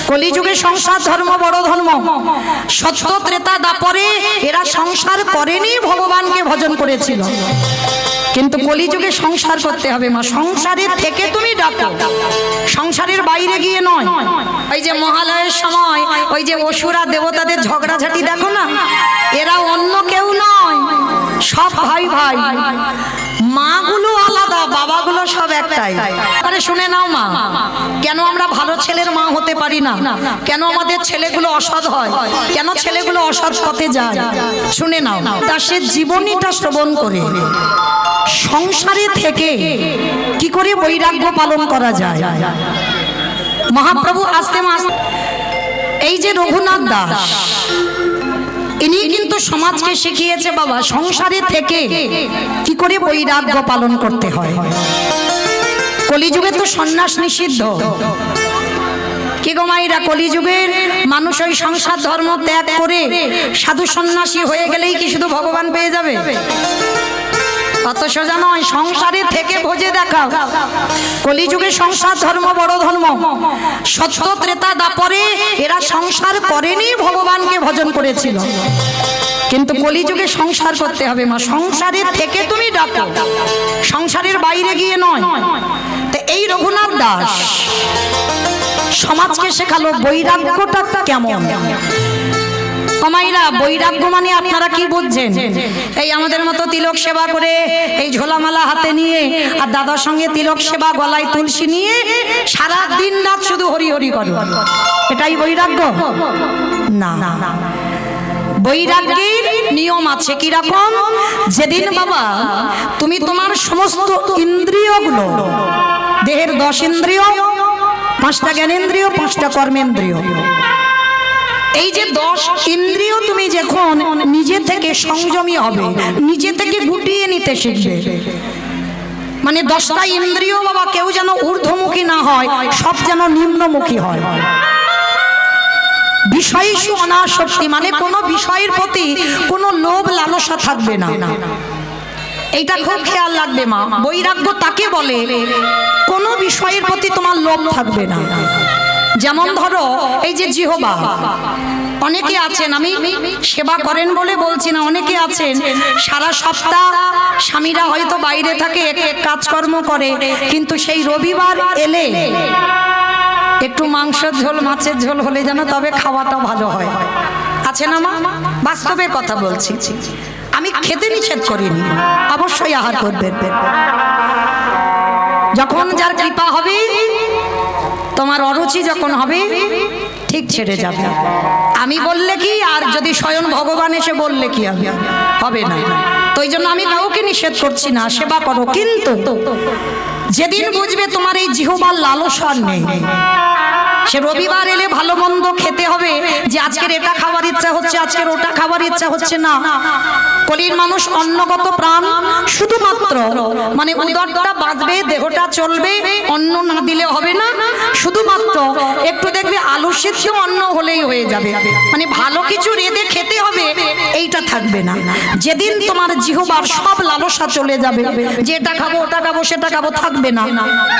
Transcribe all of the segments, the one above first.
কলিযুগে সংসার ধর্ম বড় ধর্ম। সত্য ত্রেতা দাপরে এরা সংসার করেনি, ভগবানকে ভজন করেছিল। কিন্তু কলিযুগে সংসার করতে হবে মা, সংসারের থেকে তুমি ডাকো, সংসারের বাইরে গিয়ে নয়। ওই যে মহালয়ের সময় ওই যে অসুরা দেবতাদের ঝগড়াঝাটি দেখো না, এরা অন্য কেউ নয়, সব ভাই ভাই। মাগুলো আলাদা, বাবাগুলো সব একটাই। আরে শুনে নাও মা, কেন আমরা ভালো ছেলের মা হতে পারি না? কেন আমাদের ছেলেগুলো অসৎ হয়? কেন ছেলেগুলো অসৎ পথে যায়? শুনে নাও, দাসের জীবনীটা শ্রবণ করে সংসারে থেকে কি করে বৈরাগ্য পালন করা যায়। মহাপ্রভু আসতে মাস এই যে রঘুনাথ দাস, ইনি কিন্তু সমাজকে শিখিয়েছে বাবা সংসারে থেকে কি করে বৈরাগ্য পালন করতে হয়। কলিযুগে তো সন্ন্যাস নিষিদ্ধ। কি গো মায়েরা, কলিযুগের মানুষ ওই সংসার ধর্ম ত্যাগ করে সাধু সন্ন্যাসী হয়ে গেলেই কি শুধু ভগবান পেয়ে যাবে? অত সোজা নয়, সংসারে থেকে ভোজে দেখাও। কলিযুগে সংসার ধর্ম বড় ধর্ম। সত্য ত্রেতা দাপরে এরা সংসার করেনি, ভগবানকে ভজন করেছিল। কিন্তু কলিযুগে সংসার করতে হবে মা, সংসারের থেকে তুমি ডাকো, সংসারের বাইরে গিয়ে নয়। তো এই রঘুনাথ দাস সমাজকে শেখালো বৈরাগ্যটা কেমন। কমাইরা বৈরাগ্য মানে আপনারা কি বুঝছেন? এই আমাদের মতো তিলক সেবা করে এই ঝোলামালা হাতে নিয়ে আর দাদার সঙ্গে তিলক সেবা, গলায় তুলসী নিয়ে সারা দিন রাত শুধু হরি হরি করো, এটাই বৈরাগ্য না। বৈরাগ্যের নিয়ম আছে। কি রকম? যেদিন বাবা তুমি তোমার সমস্ত ইন্দ্রিয়গুলো, দেহের 10 ইন্দ্রিয়, 5টা জ্ঞানেন্দ্রিয়, 5টা কর্মেন্দ্রিয়, এই যে 10 ইন্দ্রিয় তুমি যখন নিজে থেকে সংযমী হবে, নিজে থেকে গুটিয়ে নিতে শিখবে, মানে 10টা ইন্দ্রিয় বাবা কেউ যেন ঊর্ধ্বমুখী না হয়, সব যেন নিম্নমুখী হয়। বিষয়সু অনাসক্তি মানে কোনো বিষয়ের প্রতি কোনো লোভ লালসা থাকবে না। এইটা খুব খেয়াল রাখবে মা। বৈরাগ্য তাকে বলে কোনো বিষয়ের প্রতি তোমার লোভ থাকবে না। যেমন ধরো এই যে জিহবা, অনেকে আছেন, আমি সেবা করেন বলে বলছি না, অনেকে আছেন সারা সপ্তাহ স্বামীরা হয়তো বাইরে থাকে, কাজকর্ম করে, কিন্তু সেই রবিবার এলে একটু মাংসের ঝোল, মাছের ঝোল হলে যেন তবে খাওয়াটা ভালো হয়। আছে না মা? বাস্তবের কথা বলছি। আমি খেতে নিষেধ করিনি, অবশ্যই আহার করবেন। যখন যার কৃপা হবে, তোমার অরুচি যখন হবে, ঠিক ছেড়ে যাবে। আমি বললে কি, আর যদি স্বয়ং ভগবান এসে বললে কি হবে? হবে না। তো এই জন্য আমি কাউকে নিষেধ করছি না, সেবা করো। কিন্তু যেদিন বুঝবে তোমার এই জিহ্বার লালসা নেই, সে রবিবার এলে ভালো মন্দ খেতে হবে, যে আজকের এটা খাবার ইচ্ছা হচ্ছে, আজকের ওটা খাবার ইচ্ছা হচ্ছে না। কলির মানুষ অন্নগত প্রাণ, শুধুমাত্র মানে উদরটা বাঁচবে, দেহটা চলবে, অন্ন না দিলে হবে না। শুধুমাত্র একটু দেখবে আলু সিদ্ধ অন্ন হলেই হয়ে যাবে, মানে ভালো কিছু রেঁধে খেতে হবে, এইটা থাকবে না। যেদিন তোমার জিহ্বার সব লালসা চলে যাবে, যে এটা খাবো, ওটা খাবো, সেটা খাবো, থাকবে না,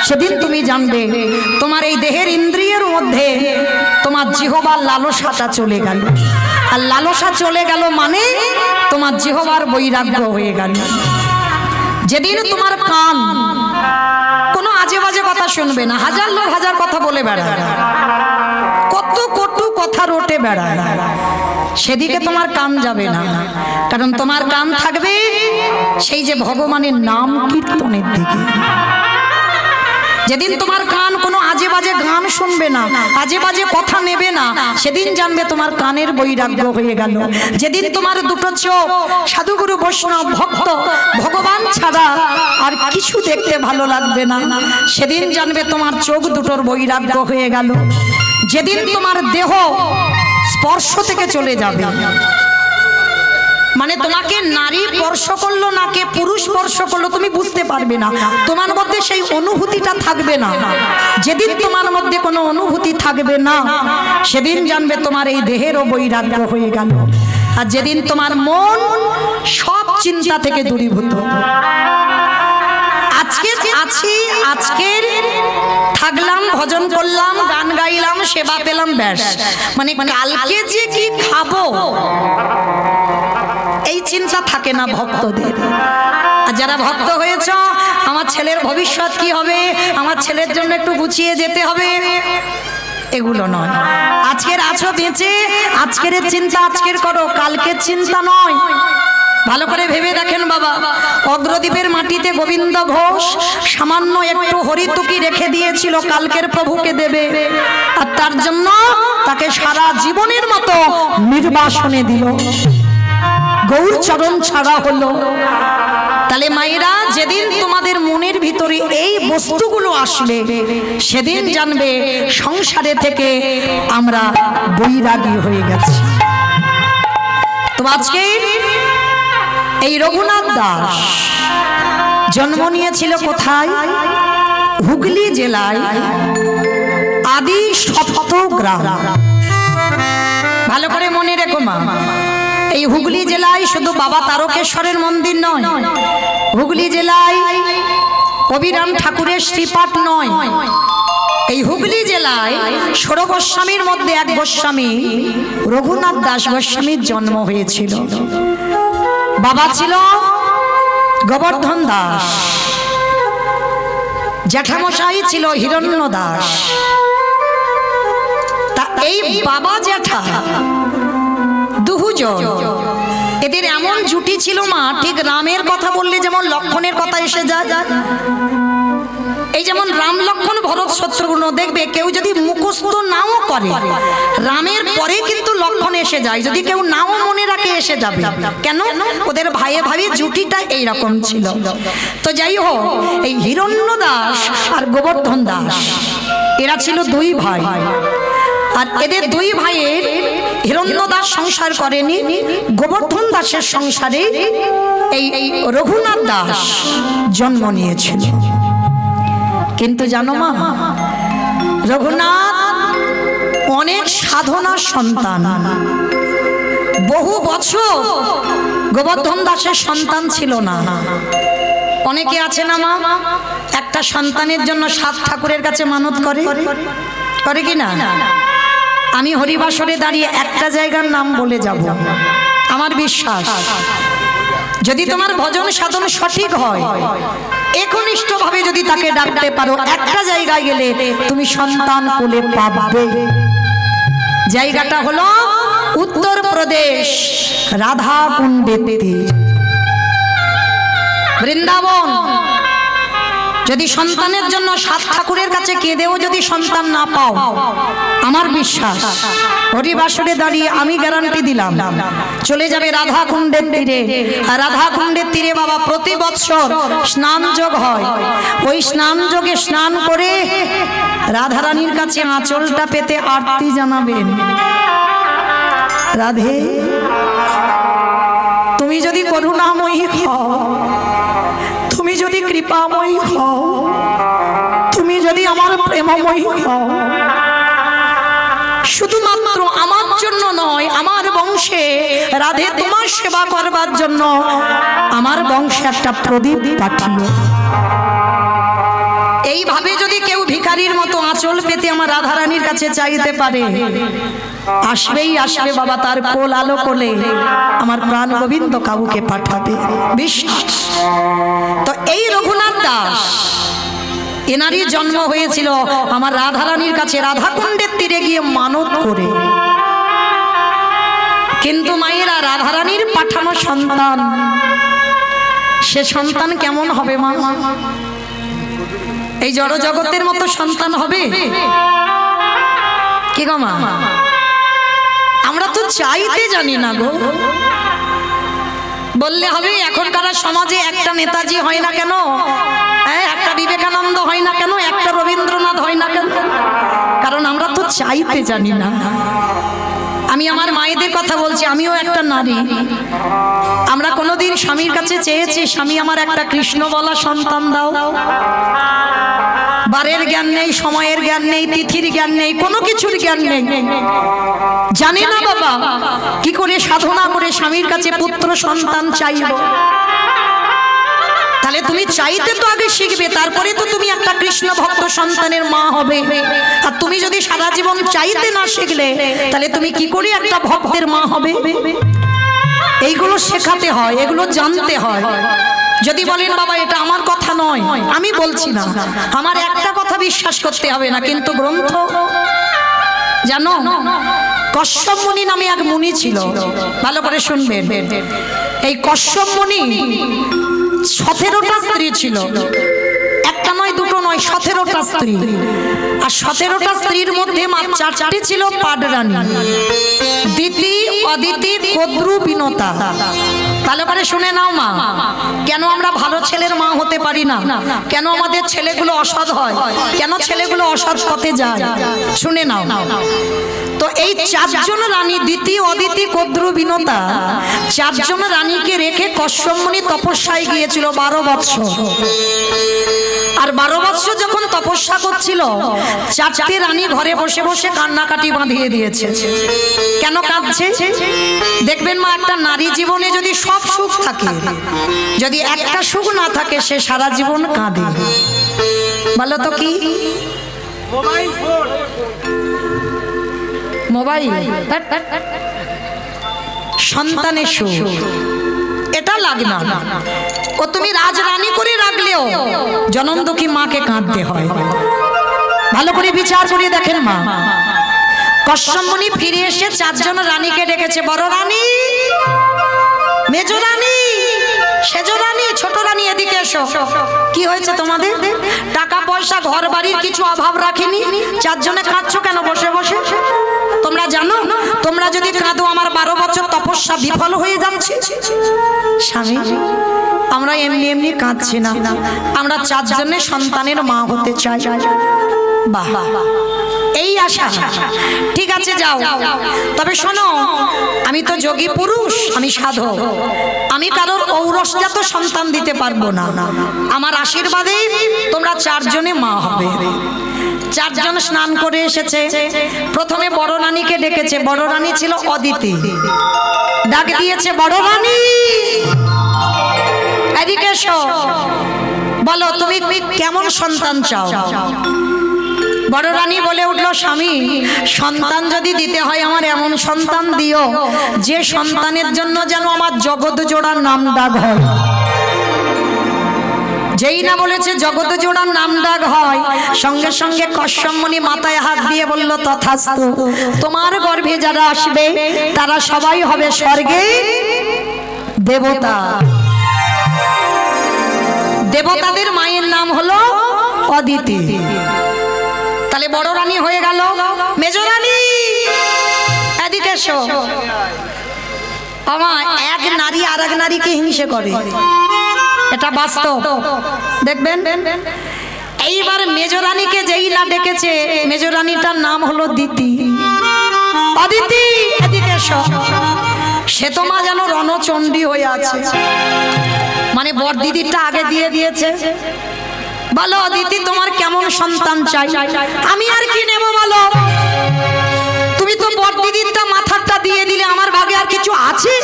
সেদিন তুমি জানবে তোমার এই দেহের ইন্দ্রিয়ের মধ্যে তোমার জিহ্বার লালসাটা চলে গেল। আর লালসা চলে গেল মানে তোমার জিহ্বার বৈরাগ্য হয়ে গেল। যেদিন তোমার কান কোনো আজে বাজে কথা শুনবে না, হাজার লোক হাজার কথা বলে বেড়ায়, কত কটু কথা রটে বেড়ায়, সেদিকে তোমার কান যাবে না। কারণ তোমার কান থাকবে সেই যে ভগবানের নাম কীর্তনের দিকে। যেদিন তোমার কান কোনো আজে বাজে গান শুনবে না, আজে বাজে কথা নেবে না, সেদিন জানবে তোমার কানের বৈরাগ্য হয়ে গেল। যেদিন তোমার দুটো চোখ সাধুগুরু বৈষ্ণব ভক্ত ভগবান ছাড়া আর কিছু দেখতে ভালো লাগবে না, সেদিন জানবে তোমার চোখ দুটোর বৈরাগ্য হয়ে গেল। যেদিন তোমার দেহ স্পর্শ থেকে চলে যাবে, মানে তোমাকে নারী স্পর্শ করলো না, কে পুরুষ স্পর্শ করলো তুমি বুঝতে পারবে না, তোমার মধ্যে সেই অনুভূতিটা থাকবে না। যেদিন তোমার মধ্যে কোনো অনুভূতি থাকবে না, সেদিন জানবে তোমার এই দেহেরও বৈরাগ্য হয়ে গেল। আর যেদিন তোমার মন সব চিন্তা থেকে দূরীভূত, আজকে আছি, আজকের থাকলাম, ভজন করলাম, গান গাইলাম, সেবা পেলাম, ব্যাস। মানে কালকে যে কি খাবো এই চিন্তা থাকে না ভক্তদের। আর যারা ভক্ত হয়েছ, আমার ছেলের ভবিষ্যৎ কি হবে, আমার ছেলের জন্য একটু গুছিয়ে যেতে হবে, এগুলো নয়। আজকের আছো বেঁচে, আজকের চিন্তা আজকের করো, কালকের চিন্তা নয়। ভালো করে ভেবে দেখেন বাবা, অগ্রদ্বীপের মাটিতে গোবিন্দ ঘোষ সামান্য একটু হরিতুকি রেখে দিয়েছিল, কালকের প্রভুকে দেবে, আর তার জন্য তাকে সারা জীবনের মতো নির্বাসনে দিল, গৌরচরণ ছাড়া হলো। তাহলে মায়েরা, যেদিন তোমাদের মনের ভিতরে এই বস্তুগুলো আসবে, সেদিন জানবে সংসারে থেকে আমরা বৈরাগী হয়ে গেছি। তো আজকে এই রঘুনাথ দাস জন্ম নিয়েছিল কোথায়? হুগলি জেলায় আদি সপ্তগ্রাম। ভালো করে মনে রেখো মা, এই হুগলি জেলায় শুধু বাবা তারকেশ্বরের মন্দির নয়, হুগলি জেলায় কবিরাম ঠাকুরের শ্রীপাঠ নয়, এই হুগলি জেলায় 16 গোস্বামীর মধ্যে এক গোস্বামী রঘুনাথ দাস গোস্বামীর জন্ম হয়েছিল। বাবা ছিল গোবর্ধন দাস, জ্যাঠামশাই ছিল হিরণ্য দাস। তা এই বাবা জ্যাঠা দুজন, এদের এমন জুটি ছিল মা, ঠিক রামের কথা বললে যেমন লক্ষণের কথা এসে যায়, এই যেমন রাম লক্ষণ ভরত শত্রুঘ্ন, দেখবে কেউ যদি মুখস্থ নাও করে, রামের পরে কিন্তু লক্ষণ এসে যায়, যদি কেউ নাও মনে রাখে এসে যাবে। কেন? ওদের ভাইয়ে ভাইয়ে জুটিটা এইরকম ছিল। তো যাই হোক, এই হিরণ্য দাস আর গোবর্ধন দাস এরা ছিল দুই ভাই। আর এদের দুই ভাইয়ের, হিরণ্য দাস সংসার করেনি, গোবর্ধন দাসের সংসারে এই রঘুনাথ দাস জন্ম নিয়েছিল। কিন্তু জানো মা, রঘুনাথ অনেক সাধনার সন্তান, বহু বছর গোবর্ধন দাসের সন্তান ছিল না। অনেকে আছে না মা, একটা সন্তানের জন্য 7 ঠাকুরের কাছে মানত করে, করে কি না? আমি হরিবাসরে দাঁড়িয়ে একটা জায়গার নাম বলে যাব, আমার বিশ্বাস যদি তোমার ভজন সাধন সঠিক হয়, একনিষ্ঠ ভাবে যদি তাকে ডাকতে পারো, একটা জায়গায় গেলে তুমি সন্তান কোলে পাবে। জায়গাটা হলো উত্তরপ্রদেশ, রাধা কুণ্ডের তীর, বৃন্দাবন। যদি সন্তানের জন্য 7 ঠাকুরের কাছে কেঁদেও যদি সন্তান না পাও, আমার বিশ্বাস হরিবাসরে দাঁড়িয়ে আমি গ্যারান্টি দিলাম, চলে যাবে রাধা কুণ্ডের তীরে। আর রাধা কুণ্ডের তীরে বাবা প্রতি বৎসর স্নান যোগ হয়, ওই স্নান যোগে স্নান করে রাধারানীর কাছে আঁচলটা পেতে আরতি জানাবেন, রাধে তুমি যদি করুণাময়ী হও, তুমি যদি কৃপাময়ী হও, তুমি যদি আমার প্রেমময়ী হও, শুধুমাত্র আমার জন্য নয়, আমার বংশে রাধে তোমার সেবা করবার জন্য আমার বংশে একটা প্রদীপ পাঠিও। এইভাবে যদি কেউ ভিখারির মতো আঁচল পেতে আমার রাধারানীর কাছে চাইতে পারে, আসবেই আসবে বাবা, তার কোল আলো কোলে আমার প্রাণ গোবিন্দ কাউকে পাঠাবে, বিশ্বাস। তো এই রঘুনাথ দাস, এনারই জন্ম হয়েছিল আমার রাধারানীর কাছে রাধাকুণ্ডের তীরে গিয়ে মানত করে। কিন্তু মায়েরা, রাধারানীর পাঠানো সন্তান, সে সন্তান কেমন হবে মা? এই জড় জগতের মতো সন্তান হবে কি গো মা? আমরা তো চাইতে জানি না গো। বললে হবে এখনকার সমাজে একটা নেতাজি হয় না কেন, একটা বিবেকানন্দ হয় না কেন, একটা রবীন্দ্রনাথ হয় না কেন? কারণ আমরা তো চাইতে জানি না। আমি আমার মায়েদের কথা বলছি, আমিও একটা নারী। আমরা কোনোদিন স্বামীর কাছে চেয়েছি, স্বামী আমার একটা কৃষ্ণ বলা সন্তান দাও? বারের জ্ঞান নেই, সময়ের জ্ঞান নেই, তিথির জ্ঞান নেই, কোনো কিছুর জ্ঞান নেই, জানি না বাবা কি করে সাধনা করে স্বামীর কাছে পুত্র সন্তান চাইব। তাহলে তুমি চাইতে তো আগে শিখবে, তারপরে তো তুমি একটা কৃষ্ণ ভক্ত সন্তানের মা হবে। আর তুমি যদি সারা জীবন চাইতে না শিখলে তাহলে তুমি কি করে একটা ভক্তের মা হবে? এইগুলো শেখাতে হয়, এগুলো জানতে হয়। যদি বলেন বাবা এটা আমার কথা নয়, আমি বলছি না, আমার একটা কথা বিশ্বাস করতে হবে না, কিন্তু গ্রন্থ জানো, কশ্যপ মুনি নামে এক মুনি ছিল, ভালো করে শুনবেন। এই কশ্যপ মুনি 17টা স্ত্রী ছিল, একটা নয় দুটো নয়, 17টা স্ত্রী। আর 17টা স্ত্রীর মধ্যে মাত্র 4টি ছিল পাডরানী, দিতি, অদিতি, কদ্রু, বিনতা। ভালো করে শুনে নাও মা, কেন আমরা ভালো ছেলের মা হতে পারি না, কেন আমাদের ছেলেগুলো অসৎ হয়, কেন ছেলেগুলো অসৎ পথে যায়, শুনে নাও। তো এই 4জন রানী, দিতি, অদিতি, কদ্রু, বিনতা, 4জন রানীকে রেখে কশ্যপ মুনি তপস্যায় গিয়েছিল 12 বৎসর। আর 12 বৎসর যখন তপস্যা করছিল, 4টি রানী ঘরে বসে বসে কান্নাকাটি বাঁধিয়ে দিয়েছে। কেন কাঁদছে? দেখবেন মা, একটা নারী জীবনে যদি সব সুখ থাকে, যদি একটা সুখ না থাকে, সে সারা জীবন কাঁদে। বলো তো কি? মোবাইল, সন্তানের সুখ, এটা লাগে না। ও তুমি রাজরানী করে রাখলেও জনম দুঃখী মাকে কাঁদতে হয়। ভালো করে বিচার করে দেখেন মা, কশ্যপ মুনি ফিরে এসে 4জন রানীকে ডেকেছে, বড় রানী, মেজ রানী, সেজ রানী, ছোট রানী, এদিকে এসো। কি হয়েছে তোমাদের? টাকা পয়সা ঘর বাড়ির কিছু অভাব রাখিনি, 4জনে কাঁদছো কেন বসে বসে? তোমরা জানো, তোমরা যদি কাঁদো আমার 12 বছর তপস্যা বিফল হয়ে যাচ্ছে। স্বামী, আমরা এমনি এমনি কাঁদছি না, আমরা 4জনের সন্তানের মা হতে চাই। বাহ, এই আশা। ঠিক আছে যাও, তবে শোনো, আমি তো যোগী পুরুষ, আমি সাধক, আমি কারোর ঔরসজাত সন্তান দিতে পারবো না। আমার আশীর্বাদে তোমরা 4জনে মা হবে। 4জন স্নান করে এসেছে। প্রথমে বড় রানীকে ডেকেছে, বড় রানী ছিল অদিতি। ডাক দিয়েছে, বড় রানী এদিকে এসো, বলো তুমি কেমন সন্তান চাও? বড় রানী বলে উঠলো, স্বামী, সন্তান যদি দিতে হয় আমার এমন সন্তান দিও যে সন্তানের জন্য যেন আমার জগৎ জোড়ার নাম ডাক হয়। যেই না বলেছে জগৎ জোড়ার নাম ডাক হয়, সঙ্গে সঙ্গে কশ্যপ মুনি মাথায় হাত দিয়ে বলল, তথাস্তু, তোমার গর্ভে যারা আসবে তারা সবাই হবে স্বর্গে দেবতা। দেবতাদের মায়ের নাম হলো অদিতি। তাহলে বড় রানী হয়ে গেল মেজ রানী। এদিকে এসো। আমার এক নারী আর এক নারীকে হিংসে করে, এটা বাস্তব, দেখবেন। এইবার মেজ রানীকে যেই না ডেকেছে, মেজ রানীটার নাম হলো দিতি। অদিতি এদিকে এসো। সে তো মা যেন রণচণ্ডী হয়ে আছে, মানে বড় দিদিটা আগে দিয়ে দিয়েছে। বলো অদিতি, তোমার কেমন সন্তান চাই? আমি আর কি নেব বলো? তুমি তো বড় দিদিরটা মাথাটা দিয়ে দিলে, আমার ভাগে আর কিছু আছে?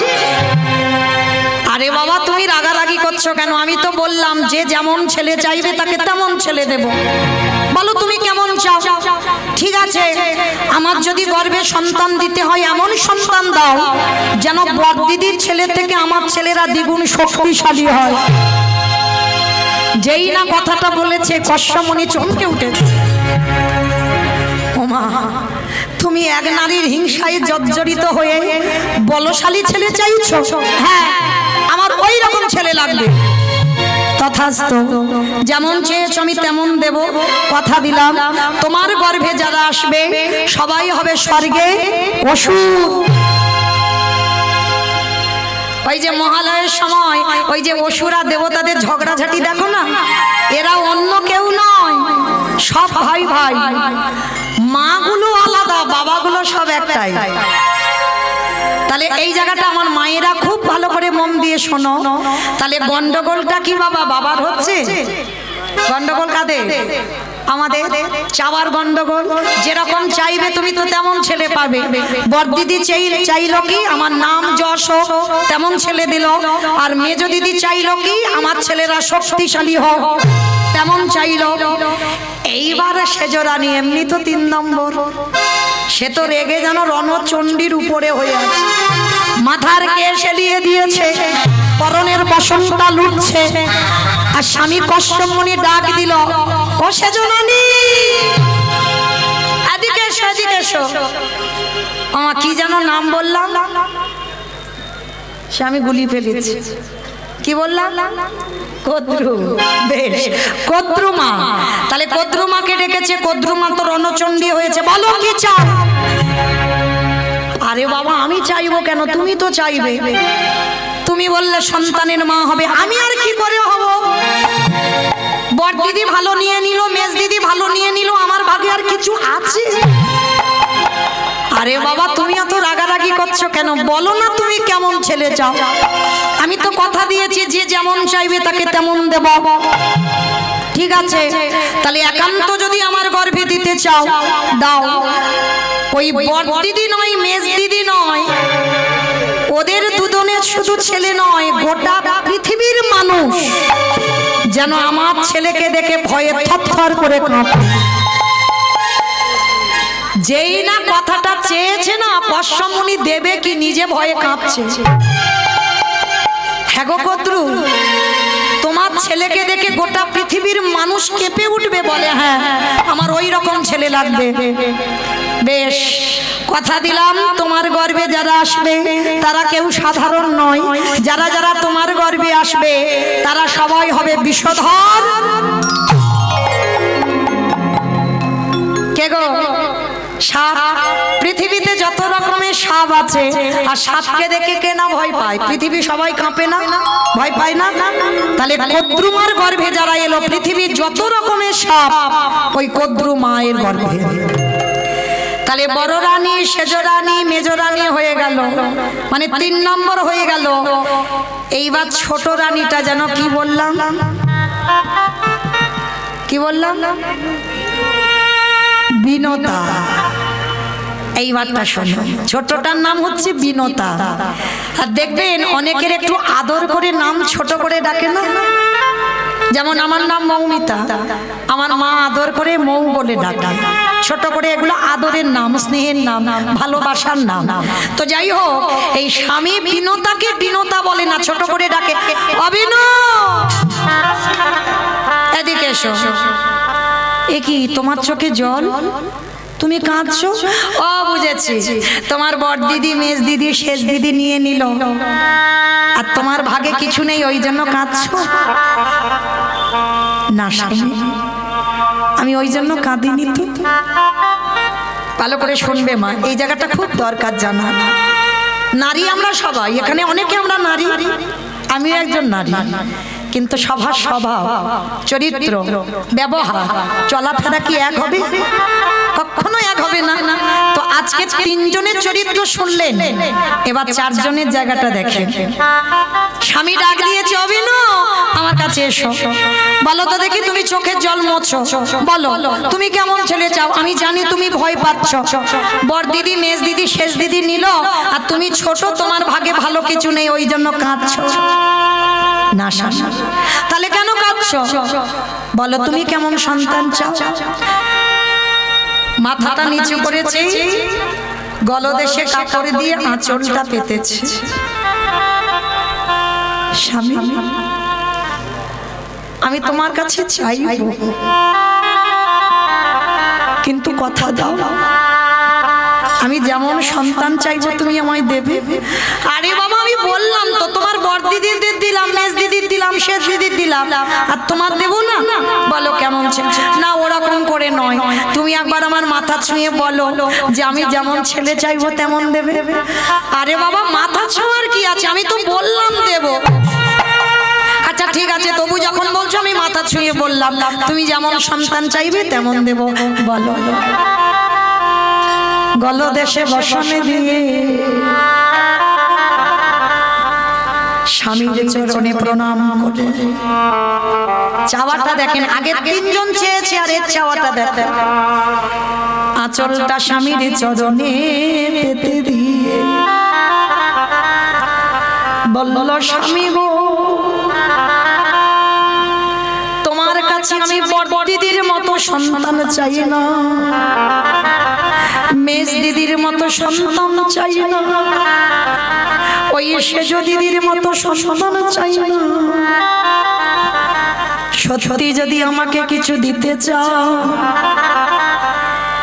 আরে বাবা, তুমি রাগারাগি করছো কেন? আমি তো বললাম যে যেমন ছেলে চাইবে তাকে তেমন ছেলে দেব। বলো তুমি কেমন চাও? ঠিক আছে, আমার যদি গর্ভে সন্তান দিতে হয় এমন সন্তান দাও যেন বড় দিদির ছেলে থেকে আমার ছেলেরা দ্বিগুণ শক্তিশালী হয়। যেই না কথাটা বলেছে, কশ্যপ মুনি চমকে উঠেছে। ওমা, তুমি এক নারীর হিংসায় জর্জরিত হয়ে বলশালী ছেলে চাইছো? হ্যাঁ, আমার ওই রকম ছেলে লাগবে। তথাস্তু, যেমন চেয়েছ আমি তেমন দেব, কথা দিলাম। তোমার গর্ভে যারা আসবে সবাই হবে স্বর্গে অসুর। ওই যে মহালয়ের সময় ওই যে অসুরা দেবতাদের ঝগড়াঝাটি দেখো না, এরা অন্য কেউ নয়, সব ভাই ভাই। মাগুলো আলাদা, বাবাগুলো সব একটাই। তাহলে এই জায়গাটা আমার মায়েরা খুব ভালো করে মন দিয়ে শোনো। তাহলে গন্ডগোলটা কি বাবা বাবার হচ্ছে? গন্ডগোল কাদের? আমাদের চাওয়ার গন্ডগোল। যেরকম চাইবে তুমি তো তেমন ছেলে পাবে। বড়দিদি চাইলো কি আমার নাম যশ হোক, তেমন ছেলে দিল। আর মেজো দিদি চাইলো কি আমার ছেলেরা শক্তিশালী হোক, তেমন চাইলো। এইবার সেজরানি এমনি তো 3 নম্বর, সে তো রেগে যেন রণচণ্ডীর উপরে হয়ে আছে। মাথার কেশ এলিয়ে দিয়েছে, পরনের বসনটা লুটছে। আর স্বামী কশ্যপমুনি ডাক দিল, ও সেজরানি এদিকে এসো, এদিকে এসো। আমার কি যেন নাম বললাম, সে আমি গুলি ফেলেছি। কি বললাম? কদ্রু। বেশ, কদ্রুমা। তাহলে কদ্রুমাকে ডেকেছে। কদ্রুমা তো রণচণ্ডী হয়েছে। বলো কি চাও? আরে বাবা আমি চাইবো কেন, তুমি তো চাইবে। তুমি বললে সন্তানের মা হবে, আমি আর কি করে হব? বড় দিদি ভালো নিয়ে নিল, মেজ দিদি ভালো নিয়ে নিল, আমার ভাগে আর কিছু আছে? আরে বাবা তুমি এত রাগারাগি করছো কেন? বলো না তুমি কেমন ছেলে চাও। আমি তো কথা দিয়েছি যে যেমন চাইবে তাকে তেমন দেব। ঠিক আছে, তাহলে একান্ত যদি আমার গর্ভে দিতে চাও দাও। ওই বড় দিদি নয়, মেজ দিদি নয়, ওদের দুজনের শুধু ছেলে নয়, গোটা পৃথিবীর মানুষ যেন আমার ছেলেকে দেখে ভয়ে থরথর করে কাঁপে। যেই না কথাটা চেয়েছে না, কশ্যপমুনি দেবে কি নিজে ভয়ে কাঁপছে। হ্যাঁ গো কদ্রু, তোমার ছেলেকে দেখে গোটা পৃথিবীর মানুষ কেঁপে উঠবে, বলে হ্যাঁ আমার ওই রকম ছেলে লাগবে। বেশ, কথা দিলাম তোমার গর্ভে যারা আসবে তারা কেউ সাধারণ নয়। যারা যারা তোমার গর্ভে আসবে তারা সবাই হবে বিষধর। কে গো? সাপ। পৃথিবীতে যত রকমের সাপ আছে, আর সাপকে দেখে কে না ভয় পায়? পৃথিবী সবাই কাঁপে না, ভয় পায় না? তাহলে কদ্রুমার গর্ভে যারা এলো, পৃথিবীর যত রকমের সাপ ওই কদ্রু মায়ের গর্ভে। তাহলে বড় রানী, সেজরানী, মেজরানী হয়ে গেল, মানে 3 নম্বর হয়ে গেল। এইবার ছোট রানীটা যেন কি বললাম, কি বললাম? বিনতা। এইবারটা শোনো, ছোটটার নাম হচ্ছে বিনতা। আর দেখবেন অনেকের একটু আদর করে নাম ছোট করে ডাকে না। যেমন আমার নাম মৌমিতা, আমার মা আদর করে মৌ বলে ডাকে, ছোট করে। এগুলো আদরের নাম, স্নেহের নাম, ভালোবাসার নাম। তো যাই হোক, এই স্বামী বিনতাকে বিনতা বলে না, ছোট করে ডাকে, অবিন এদিকে এসো। এ কি তোমার চোখে জল? তুমি কাঁদছো? ও বুঝেছি, তোমার বড় দিদি, মেজ দিদি, শেষ দিদি নিয়ে নিল, আর তোমার ভাগে কিছু নেই, ওই জন্য কাঁদছো। না স্বামী, আমি ওই জন্য কাঁদিনি তো। ভালো করে শুনবে মা, এই জায়গাটা খুব দরকার জানা। নারী আমরা সবাই, এখানে অনেকে আমরা নারী, আমিও একজন নারী, কিন্তু স্বভাব, চরিত্র, ব্যবহার, চলাফেরা কি এক হবে? কখনো এক হবে না। তো আজকে 3 জনের চরিত্র শুনলেন, এবার 4 জনের জায়গাটা দেখেন। স্বামী ডাক দিয়েছে, অবিন আমার কাছে এসো। বলো তো দেখি, তুমি চোখের জল মোছো, বলো তুমি কেমন ছেলে চাও? আমি জানি তুমি ভয় পাচ্ছ। বড় দিদি, মেজ দিদি, শেষ দিদি নিল, আর তুমি ছোট, তোমার ভাগে ভালো কিছু নেই, ওই জন্য কাঁদছো। না শাশা, তাহলে কেন কাঁদছো? বলো তুমি কেমন সন্তান চাও? মাথাটা নিচু করেছে, গলদেশে কাপড় দিয়ে আঁচলটা পেতেছে। স্বামী, আমি তোমার কাছে চাইব, কিন্তু কথা দাও, আমি যেমন সন্তান চাইবো তুমি আমায় দেবে। আরে বাবা, আমি বললাম তো, তোমার বড় দিদিদের দিলাম, মেজ দিদির দিলাম, শেষ দিদির দিলাম, আর তোমার দেবো না? বলো কেমন ছেলে? না ওরকম করে নয়, তুমি একবার আমার মাথা ছুঁয়ে বলো যে আমি যেমন ছেলে চাইবো তেমন দেবে। আরে বাবা, মাথা ছোঁয়ার কি আছে? আমি তো বললাম দেবো। আচ্ছা ঠিক আছে, তবু যখন বলছো আমি মাথা ছুঁয়ে বললাম, তুমি যেমন সন্তান চাইবে তেমন দেবো। বলো। গলদেশে বসনে দিয়ে স্বামীর চরণে প্রণাম করে চাওয়াটা দেখেন, আগে তিনজন চেয়েছে আর এর চাওয়াটা দেখেন, আঁচলটা স্বামীর চরণে পেতে দিয়ে বলল, স্বামী গো, তোমার কাছে আমি বড় দিদির মতো সন্তান চাই না, মেজ দিদির মতো সন্তান চাই না, ওই সেজ দিদির মতো সন্তান চাই না। সত্যি যদি আমাকে কিছু দিতে চাও,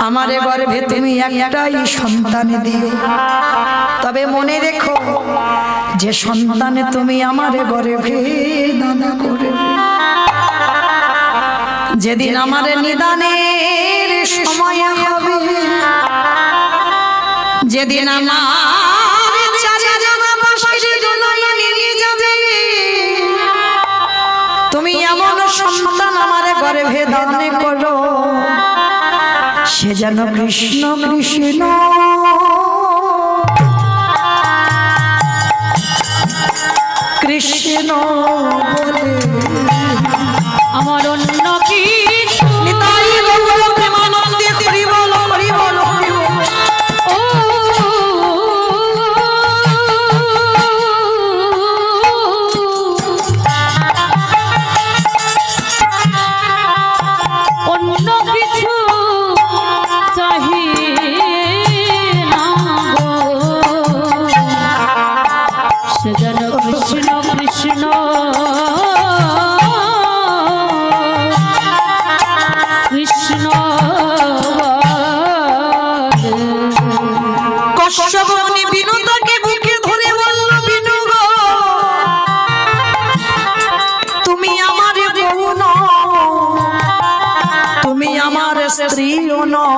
আমারে গর্ভে তুমি একটাই সন্তান দিও, তবে মনে রেখো যে সন্তানে তুমি আমারে গর্ভে দান করবে। যেদিন আমার নিদানের সময় হবে, যেদিন আমার চারিজন বাঁশির দোলায় নিয়ে যাবে, তুমি এমন সন্তান আমার গর্ভে দান করো, সে যেন কৃষ্ণ কৃষ্ণ কৃষ্ণ বলে, আমার অন্য কি নিতাই গৌর প্রেমানন্দে হরি বল হরি বল হরি বল। ও অন্য কিছু চাহি না গো, সে যেন কৃষ্ণ কৃষ্ণ কৃষ্ণ কশ্যপমুনি বিনুতাকে বুকে ধরে বলল, বিনু গো, তুমি আমার বউ নও, তুমি আমার স্ত্রীও নও,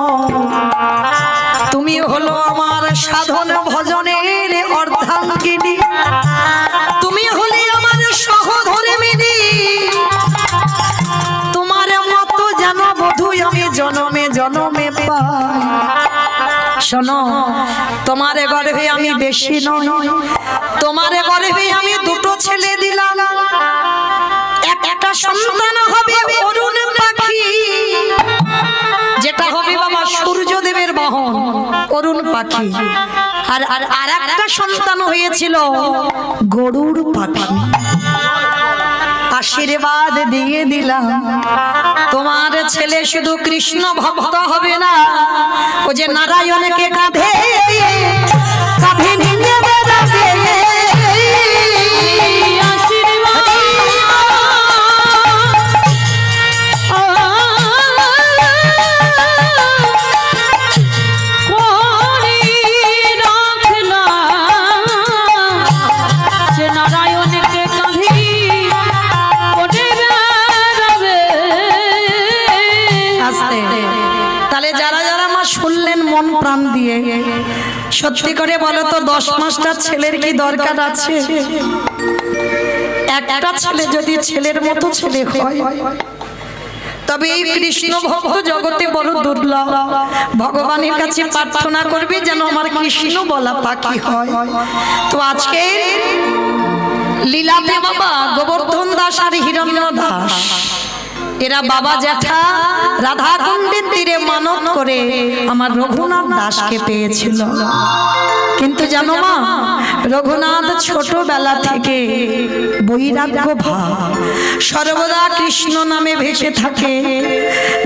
তুমি হলো আমার সাধন ভজনের অর্ধাঙ্গিনী, তুমি হলে আমার সহধর্মিণী, তোমার মতো যেন বধূ আমি জনমে জনমে পাই। শোনো, তোমার গর্ভে আমি বেশি নই, তোমার গর্ভে আমি দুটো ছেলে দিলাম, একটা সন্তান হবে অরুণ পাখি, যেটা হবে বাবা সূর্যদেবের বাহন অরুণ পাখি, আর একটা সন্তান হয়েছিল গরুড় পাখি। আশীর্বাদ দিয়ে দিলাম, তোমার ছেলে শুধু কৃষ্ণ ভক্ত হবে না, ও যে নারায়ণকে কাঁধে কাঁধে নিয়ে বেড়াবে। তাহলে যারা যারা মা শুনলেন মন প্রাণ দিয়ে, সত্যি করে বলো তো 10 মাসটা ছেলের কি দরকার আছে? একটা ছেলে যদি ছেলের মতো ছেলে হয়, তবে এই কৃষ্ণ ভক্ত জগতে বড় দুর্লভ। ভগবানের কাছে প্রার্থনা করবে যেন আমার কৃষ্ণ বলা পাখি হয়। তো আজকে লীলাতে বাবা গোবর্ধন দাস আর হিরণ্য দাস, এরা বাবা জ্যাঠা রাধা কুণ্ডের তীরে মানত করে আমার রঘুনাথ দাসকে পেয়েছিল। কিন্তু জানো মা, রঘুনাথ ছোটবেলা থেকে বৈরাগ্য ভাব, সর্বদা কৃষ্ণ নামে ভেসে থাকে।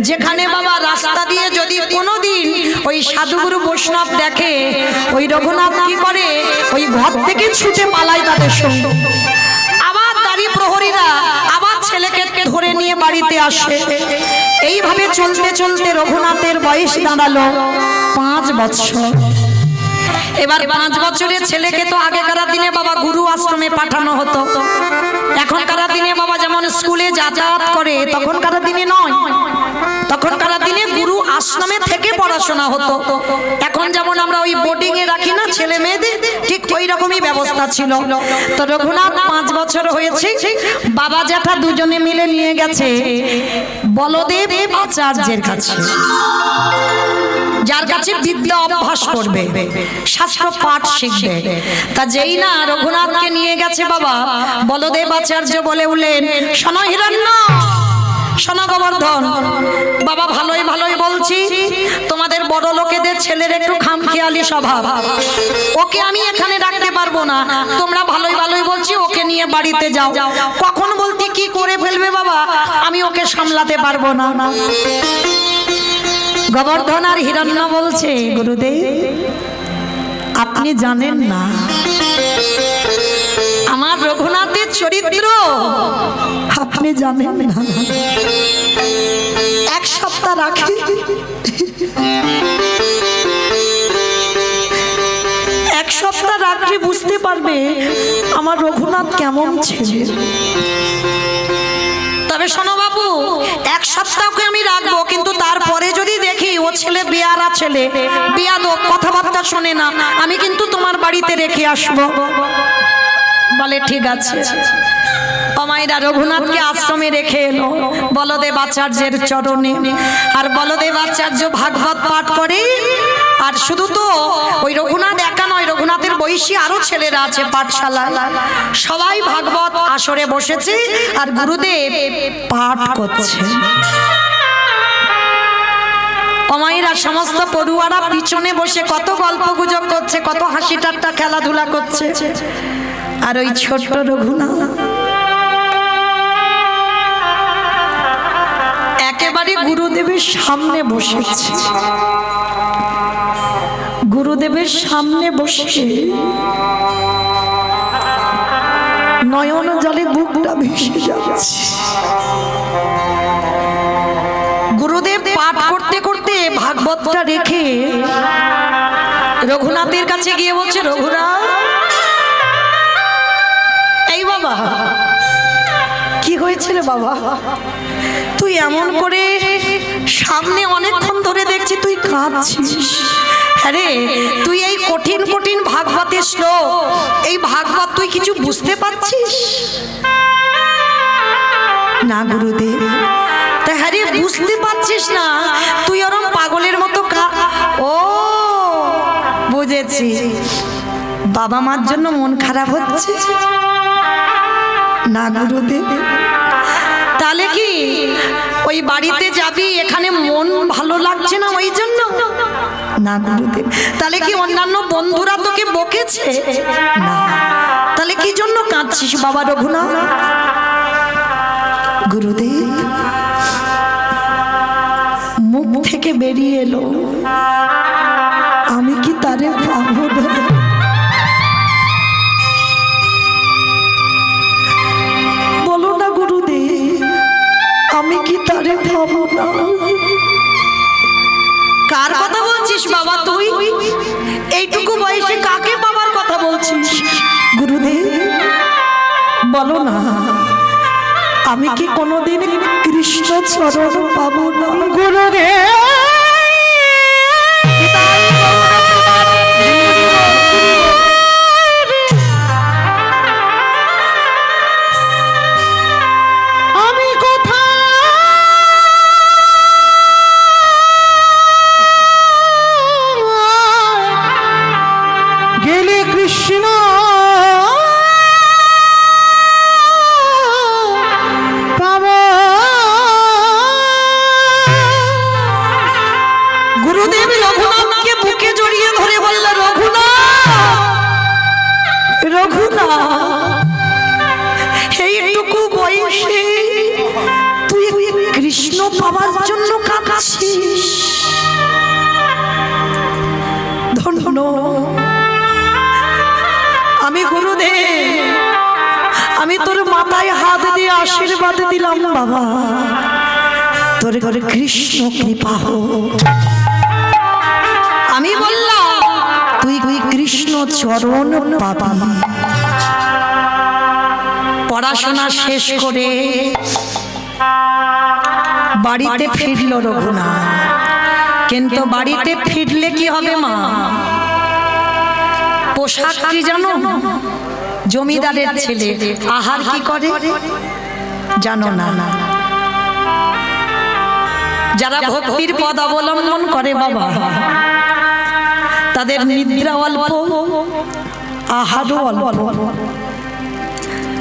যেখানে বাবা রাস্তা দিয়ে যদি কোনোদিন ওই সাধুগুরু বৈষ্ণব দেখে, ওই রঘুনাথ কি করে, ওই ঘর থেকে ছুটে পালায় তাদের সঙ্গে। আবার দাঁড়ি প্রহরীরা আবার ছেলেকে ধরে নিয়ে বাড়িতে আসে। এইভাবে চলতে চলতে রঘুনাথের বয়স দাঁড়ালো 5 বছর। এবার 5 বছরের ছেলেকে তো আগেকার দিনে বাবা গুরু আশ্রমে পাঠানো হতো, এখনকার দিনে বাবা যেমন স্কুলে যাতায়াত করে তখনকার দিনে নয়। তখনকার দিনে গুরু আশ্রমে থেকে পড়াশোনা হতো। এখন যেমন আমরা ওই বোর্ডিং এ রাখি না ছেলে মেয়েদের, ঠিক ঠিক ওই রকমই ব্যবস্থা ছিল। তো রঘুনাথ 5 বছর হয়েছে, বাবা জ্যাঠা দুজনে মিলে নিয়ে গেছে বলদেব আচার্যের কাছে, যার কাছে বিদ্যা অভ্যাস করবে, শাস্ত্র পাঠ শিখবে। তা যেই না রঘুনাথকে নিয়ে গেছে বাবা, বলদেব আচার্য বলে উঠলেন, শোনো হিরণ্য, শোনো গোবর্ধন, বাবা ভালোই ভালোই বলছি, তোমাদের বড় লোকেদের ছেলের একটু খামখেয়ালি স্বভাব, ওকে আমি এখানে রাখতে পারবো না। তোমরা ভালোই ভালোই বলছি, ওকে নিয়ে বাড়িতে যাও। কখন বলতে কি করে ফেলবে বাবা, আমি ওকে সামলাতে পারবো না। গোবর্ধন আর হিরণ্য বলছে, গুরুদেব আপনি জানেন না আমার রঘুনাথের চরিত্র, আপনি জানেন না। 1 সপ্তাহ রাখি, 1 সপ্তাহ রাখলে বুঝতে পারবে আমার রঘুনাথ কেমন ছেলে। তবে শোনো বাবু, 1 সপ্তাহকে আমি রাখবো, কিন্তু তারপরে যদি দেখি ও ছেলে বেয়ারা ছেলে, বেয়াদব, কথাবার্তা শোনে না, আমি কিন্তু তোমার বাড়িতে রেখে আসবো। বলে ঠিক আছে। অমাইরা রঘুনাথকে আশ্রমে রেখে এলো বলদেব আচার্যের চরণে। আর বলদেব আচার্য ভাগবত পাঠ করে। আর শুধু তো ওই রঘুনাথ একা নয়, রঘুনাথের বয়সী আরো ছেলেরা আছে পাঠশালায়, সবাই ভাগবত আসরে বসেছে আর গুরুদেব পাঠ করছে। অমাইরা সমস্ত পড়ুয়ারা পিছনে বসে কত গল্প গুজব করছে, কত হাসি ঠাট্টা খেলাধুলা করছে। আর ওই ছোট্ট রঘুনাথ একেবারে গুরুদেবের সামনে বসেছে। গুরুদেবের সামনে বসে নয়ন জলে বুকটা ভেসে যাচ্ছে। গুরুদেব পাঠ করতে করতে ভাগবতটা রেখে রঘুনাথের কাছে গিয়ে বলছে, রঘুনাথ, এই বাবা কি হয়েছে রে বাবা, তুই এমন করে সামনে অনেকক্ষণ ধরে দেখছি তুই কাঁদছিস। আরে তুই এই কঠিন কঠিন ভাগবতের শ্লোক, এই ভাগবত তুই কিছু বুঝতে পারছিস না? গুরুদেব, তা হ্যাঁ রে, বুঝতে পারছিস না, তুই ওরম পাগলের মতো ও বুঝেছি, বাবা মার জন্য মন খারাপ হচ্ছে না? গুরুদেব, তাহলে কি ওই বাড়িতে যাবি, এখানে মন ভালো লাগছে না ওই জন্য? না গুরুদেব। তাহলে কি অন্যান্য বন্ধুরা তোকে বকেছে? না। তাহলে কি জন্য কাঁদছিস বাবা রঘুনাথ? গুরুদেব মুখ থেকে বেরিয়ে এলো, আমি কি তারে পাবো না? বলো না গুরুদেব, আমি কি তারে পাবো না? কার কথা বলছিস বাবা তুই? এইটুকু বয়সে কাকে বাবার কথা বলছিস? গুরুদেব বলো না, আমি কি কোনোদিন কৃষ্ণ চরণ পাবো না? গুরুদেব এইটুকু বয়সে তুই কৃষ্ণ পাওয়ার জন্য কাঁদছিস? ধন্য আমি গুরুদেব, আমি তোর মাথায় হাত দিয়ে আশীর্বাদ দিলাম বাবা, তোর ঘরে কৃষ্ণ কৃপা হোক। আমি বললাম তুই কৃষ্ণ চরণ পাবি। পড়াশোনা শেষ করে বাড়িতে ফিরল রঘুনাথ, কিন্তু বাড়িতে ফিরলে কি হবে মা? পোশাক কি জানো? জমিদারের ছেলে। আহার কি করে জানো না? যারা ভক্তির পদ অবলম্বন করে বাবা, তাদের নিদ্রা অল্প, আহারও অল্প।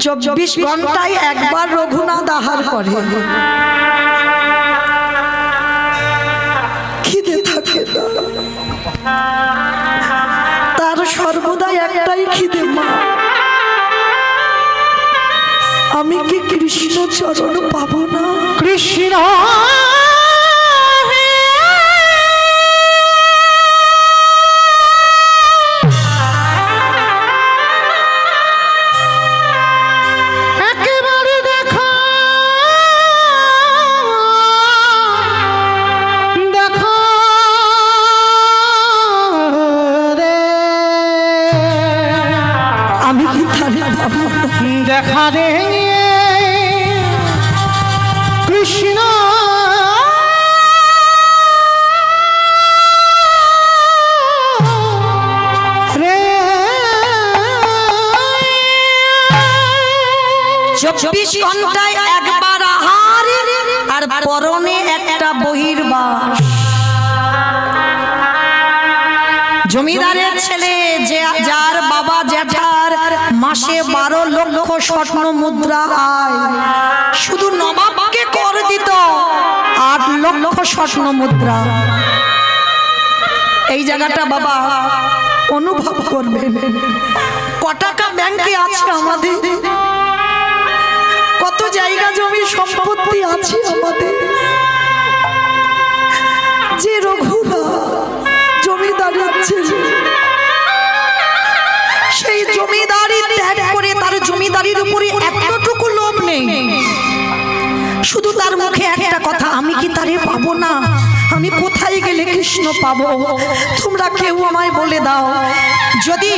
24 ঘন্টায় একবার রঘুনাথ আহার করে। খিদে থাকে না, তার সর্বদাই একটাই খিদে, মা আমি কি কৃষ্ণ চরণ পাবো না? কৃষ্ণ একেবারে দেখো দেখো রে, আমি কি তারে পাবো না? দেখা রে কৃষ্ণ রে। 24 ঘন্টায় একবার আহার, আর পরনে একটা বহির্বাস। জমিদারের ছেলে, যে যার বাবা জ্যাঠার মাসে 12 লক্ষ স্বর্ণ মুদ্রা আয়, শুধু নবাবকে কর দিত 8 লক্ষ স্বর্ণ মুদ্রা। এই জায়গাটা বাবা অনুভব করবে। ক টাকা ব্যাংকে আছে আমাদের, কত জায়গা জমি সম্পত্তি আছে আমাদের। যে রঘুনাথ জমিদারের ছেলে, সেই জমিদারি ত্যাগ করে তার জমিদারির উপরে এতটুকু লোভ নেই। শুধু তার মুখে একটা কথা, আমি কি তারে পাবো না? আমি কোথায় গেলে কৃষ্ণ পাবো? তোমরা কেউ আমায় বলে দাও। যদি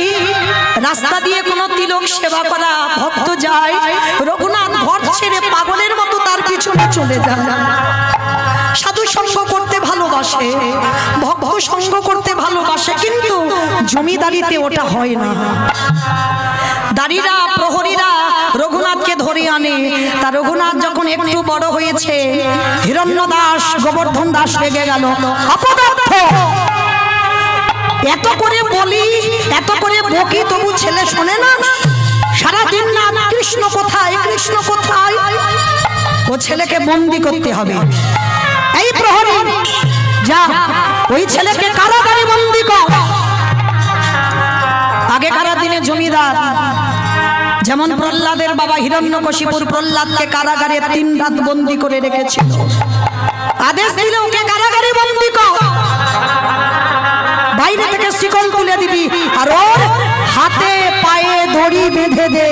রাস্তা দিয়ে কোনো তিলক সেবা করা ভক্ত যায়, রঘুনাথ ঘর ছেড়ে পাগলের মতো তার পিছনে চলে যায়। সাধু সঙ্গ করতে ভালোবাসে, ভক্ত সঙ্গ করতে ভালোবাসে, কিন্তু জমিদারিতে ওটা হয় না। দাঁড়িরা প্রহরীরা রঘুনাথকে ধরে আনে। তা রঘুনাথ যখন একটু বড় হয়েছে, হিরণ্য দাস গোবর্ধন দাস রেগে গেল। অপদার্থ! এত করে বলি, এত করে বকি, তবু ছেলে শোনে না। সারাদিন না কৃষ্ণ কোথায়, কৃষ্ণ কোথায়। ও ছেলেকে বন্দি করতে হবে। এই প্রহরী, যা ওই ছেলেকে কারাগারে বন্দি কর। আগেকার দিনে জমিদার যেমন প্রহ্লাদের বাবা হিরণ্যকশিপুর প্রহ্লাদকে কারাগারে 3 রাত বন্দি করে রেখেছিল। আদেশ দিল ওকে কারাগারে বন্দি কর, বাইরে থেকে শিকল তুলে দিবি, আর ওর হাতে পায়ে দড়ি বেঁধে দে,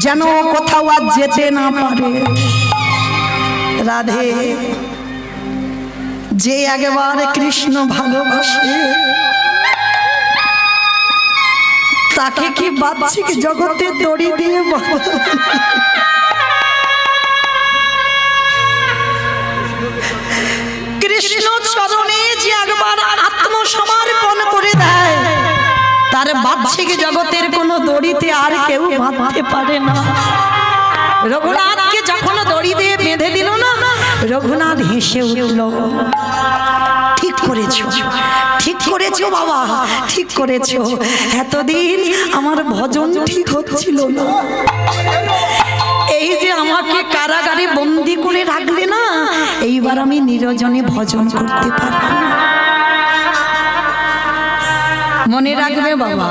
যেন কোথাও আর যেতে না পারে। রাধে, যে একবার কৃষ্ণ ভালোবাসে তাকে কি বাহ্যিক জগতে দড়ি দিয়ে কৃষ্ণ চরণে যে একবার আত্মসমর্পণ করে দেয়, তার বাহ্যিক জগতের কোনো দড়িতে আর কেউ বাঁধতে পারে না। রঘুনাথকে যখন দড়ি দিয়ে বেঁধে দিল না, রঘুনাথ হেসে উঠল। ঠিক করেছো, ঠিক করেছো বাবা, ঠিক করেছো। এতদিন আমার ভজন ঠিক হচ্ছিল না, এই যে আমাকে কারাগারে বন্দি করে রাখলে না, এইবার আমি নিরজনে ভজন করতে পারব। মনে রাখবে বাবা,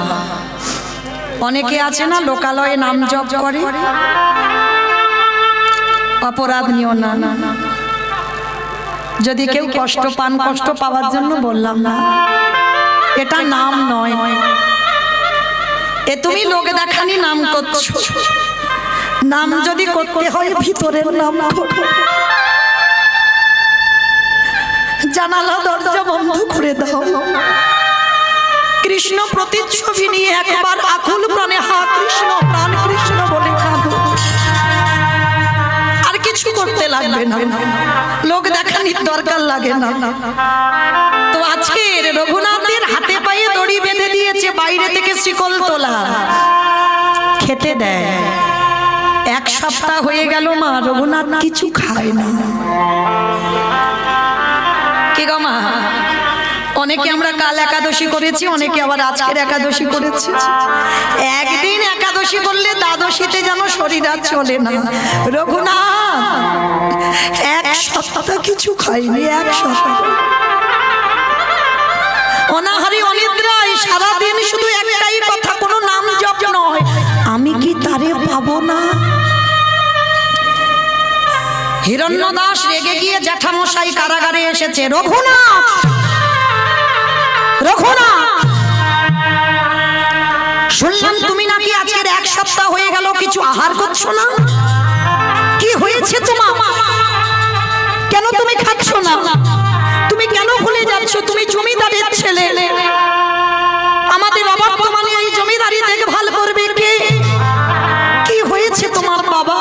অনেকে আছে না লোকালয়ে নাম জপ করে, অপরাধ নিও না। যদি কেউ কষ্ট পান, কষ্ট পাওয়ার জন্য বললাম না, এটা নাম নয়। এ তুমি লোক দেখানি নাম করছো। নাম যদি করতে হয় ভিতরের নাম করো। জানালা দরজা বন্ধ করে দাও, কৃষ্ণ প্রতিচ্ছবি নিয়ে একবার আকুল প্রাণে হা কৃষ্ণ, প্রাণ কৃষ্ণ বলে কাঁদো। আর কিছু করতে লাগবে না, লোক দেখানির দরকার লাগে না। তো আজকের রঘুনাথের হাতে পায়ে দড়ি বেঁধে দিয়েছে, বাইরে বাইরে থেকে শিকল তোলা, খেতে দেয়। 1 সপ্তাহ হয়ে গেল মা রঘুনাথ কিছু খায় না। কি গো মা, অনেকে আমরা কাল একাদশী করেছি, অনেকে আবার আজকের একাদশী করেছি। একদিন একাদশী করলে দ্বাদশীতে যেন শরীর আর চলে না। রঘুনাথ 1 সপ্তাহ কিছু খায়নি, 1 সপ্তাহ অনাহারি অনিদ্রায় সারাদিন শুধু একটাই কথা, কোনো নাম জপ নয়, আমি কি তারে পাবো না। হিরণ্যদাস রেগে গিয়ে জ্যাঠামশাই কারাগারে এসেছে। রঘুনাথ, রঘুনাথ, শুনলাম তুমি নাকি আজকের 1 সপ্তাহ হয়ে গেল কিছু আহার করছো না, কি হয়েছে তোমার? কেন তুমি খাচ্ছ না? তুমি কেন ভুলে যাচ্ছ তুমি জমিদারের ছেলে? আমাদের অভাব মানে এই জমিদারি দেখভাল করবে কে? কি হয়েছে তোমার বাবা?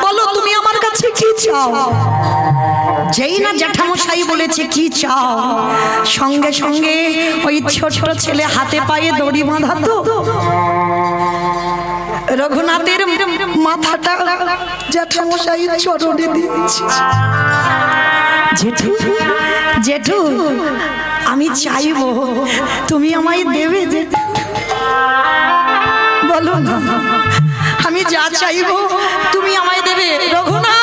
বলো তুমি আমার কাছে কি চাও? যেই না জ্যাঠামশাই বলেছে কি চাও, সঙ্গে সঙ্গে ওই ছোট্ট ছেলে হাতে পায়ে দড়ি বাঁধা তো রঘুনাথের মাথাটা জ্যাঠামশাই চরণে দিয়েছে। জেঠু, জেঠু, আমি চাইবো তুমি আমায় দেবে জেঠু, বলো না, আমি যা চাইবো তুমি আমায় দেবে। রঘুনাথ,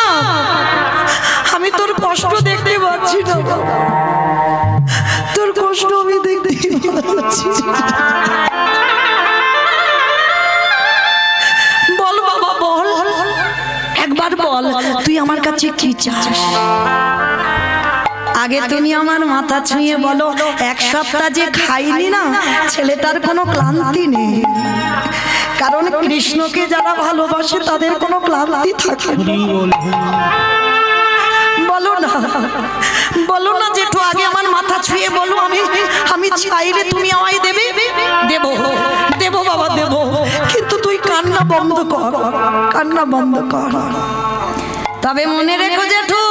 আমি তোর কষ্ট দেখতে পাচ্ছি না, তোর কষ্ট আমি দেখতে পাচ্ছি। বল বাবা বল, একবার বল তুই আমার কাছে কি চাস। আগে তুমি আমার মাথা ছুঁয়ে বলো, 1 সপ্তাহ যে খাইনি না, ছেলেটার কোনো ক্লান্তি নেই, কারণ কৃষ্ণকে যারা ভালোবাসে তাদের কোনো ক্লান্তি থাকে না। বলো না, বলো না জেঠু, আগে আমার মাথা ছুঁয়ে বলো, আমি চাইলে তুমি আমায় দেবে। দেবো, দেবো বাবা দেবো, কিন্তু তুই কান্না বন্ধ কর, কান্না বন্ধ কর। তবে মনে রেখো জেঠু,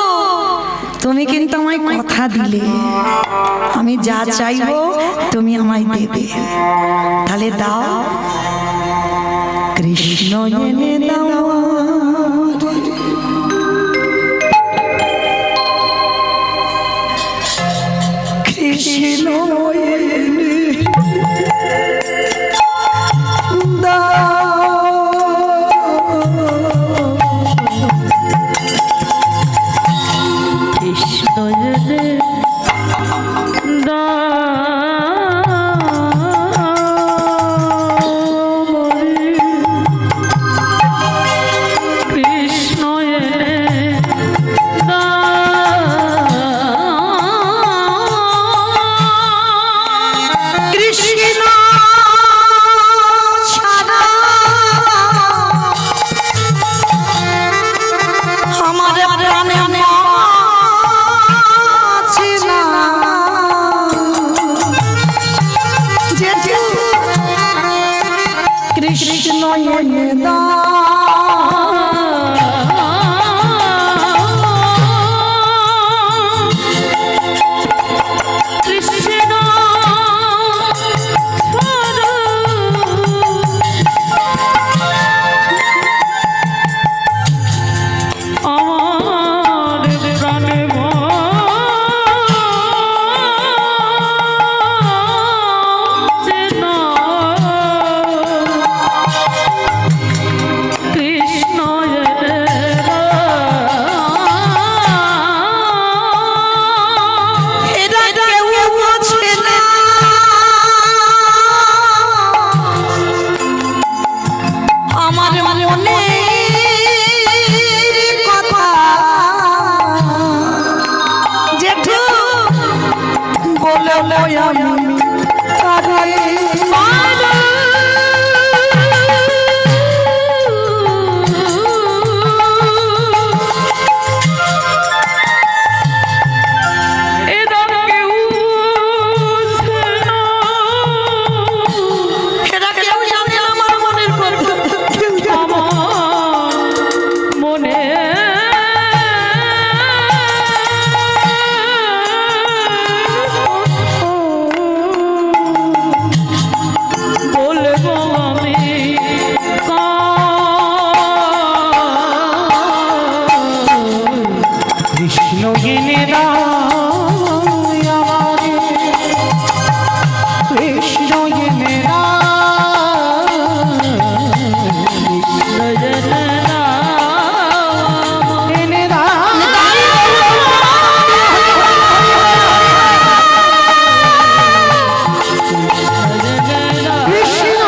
তুমি কিন্তু আমায় কথা দিলে আমি যা চাইবো তুমি আমায় দেবে। তাহলে দাও, কৃষ্ণ এনে দাও, কৃষ্ণ এনে দাও, কৃষ্ণ এনে কৃষ্ণ এনে কৃষ্ণ ছাড়া আমার প্রাণে আছে না। জেঠু, কৃষ্ণ এনে দাও, কৃষ্ণ আমার প্রাণে বাঁচে না। এনে কৃষ্ণ জেনে রাম এনে কৃষ্ণ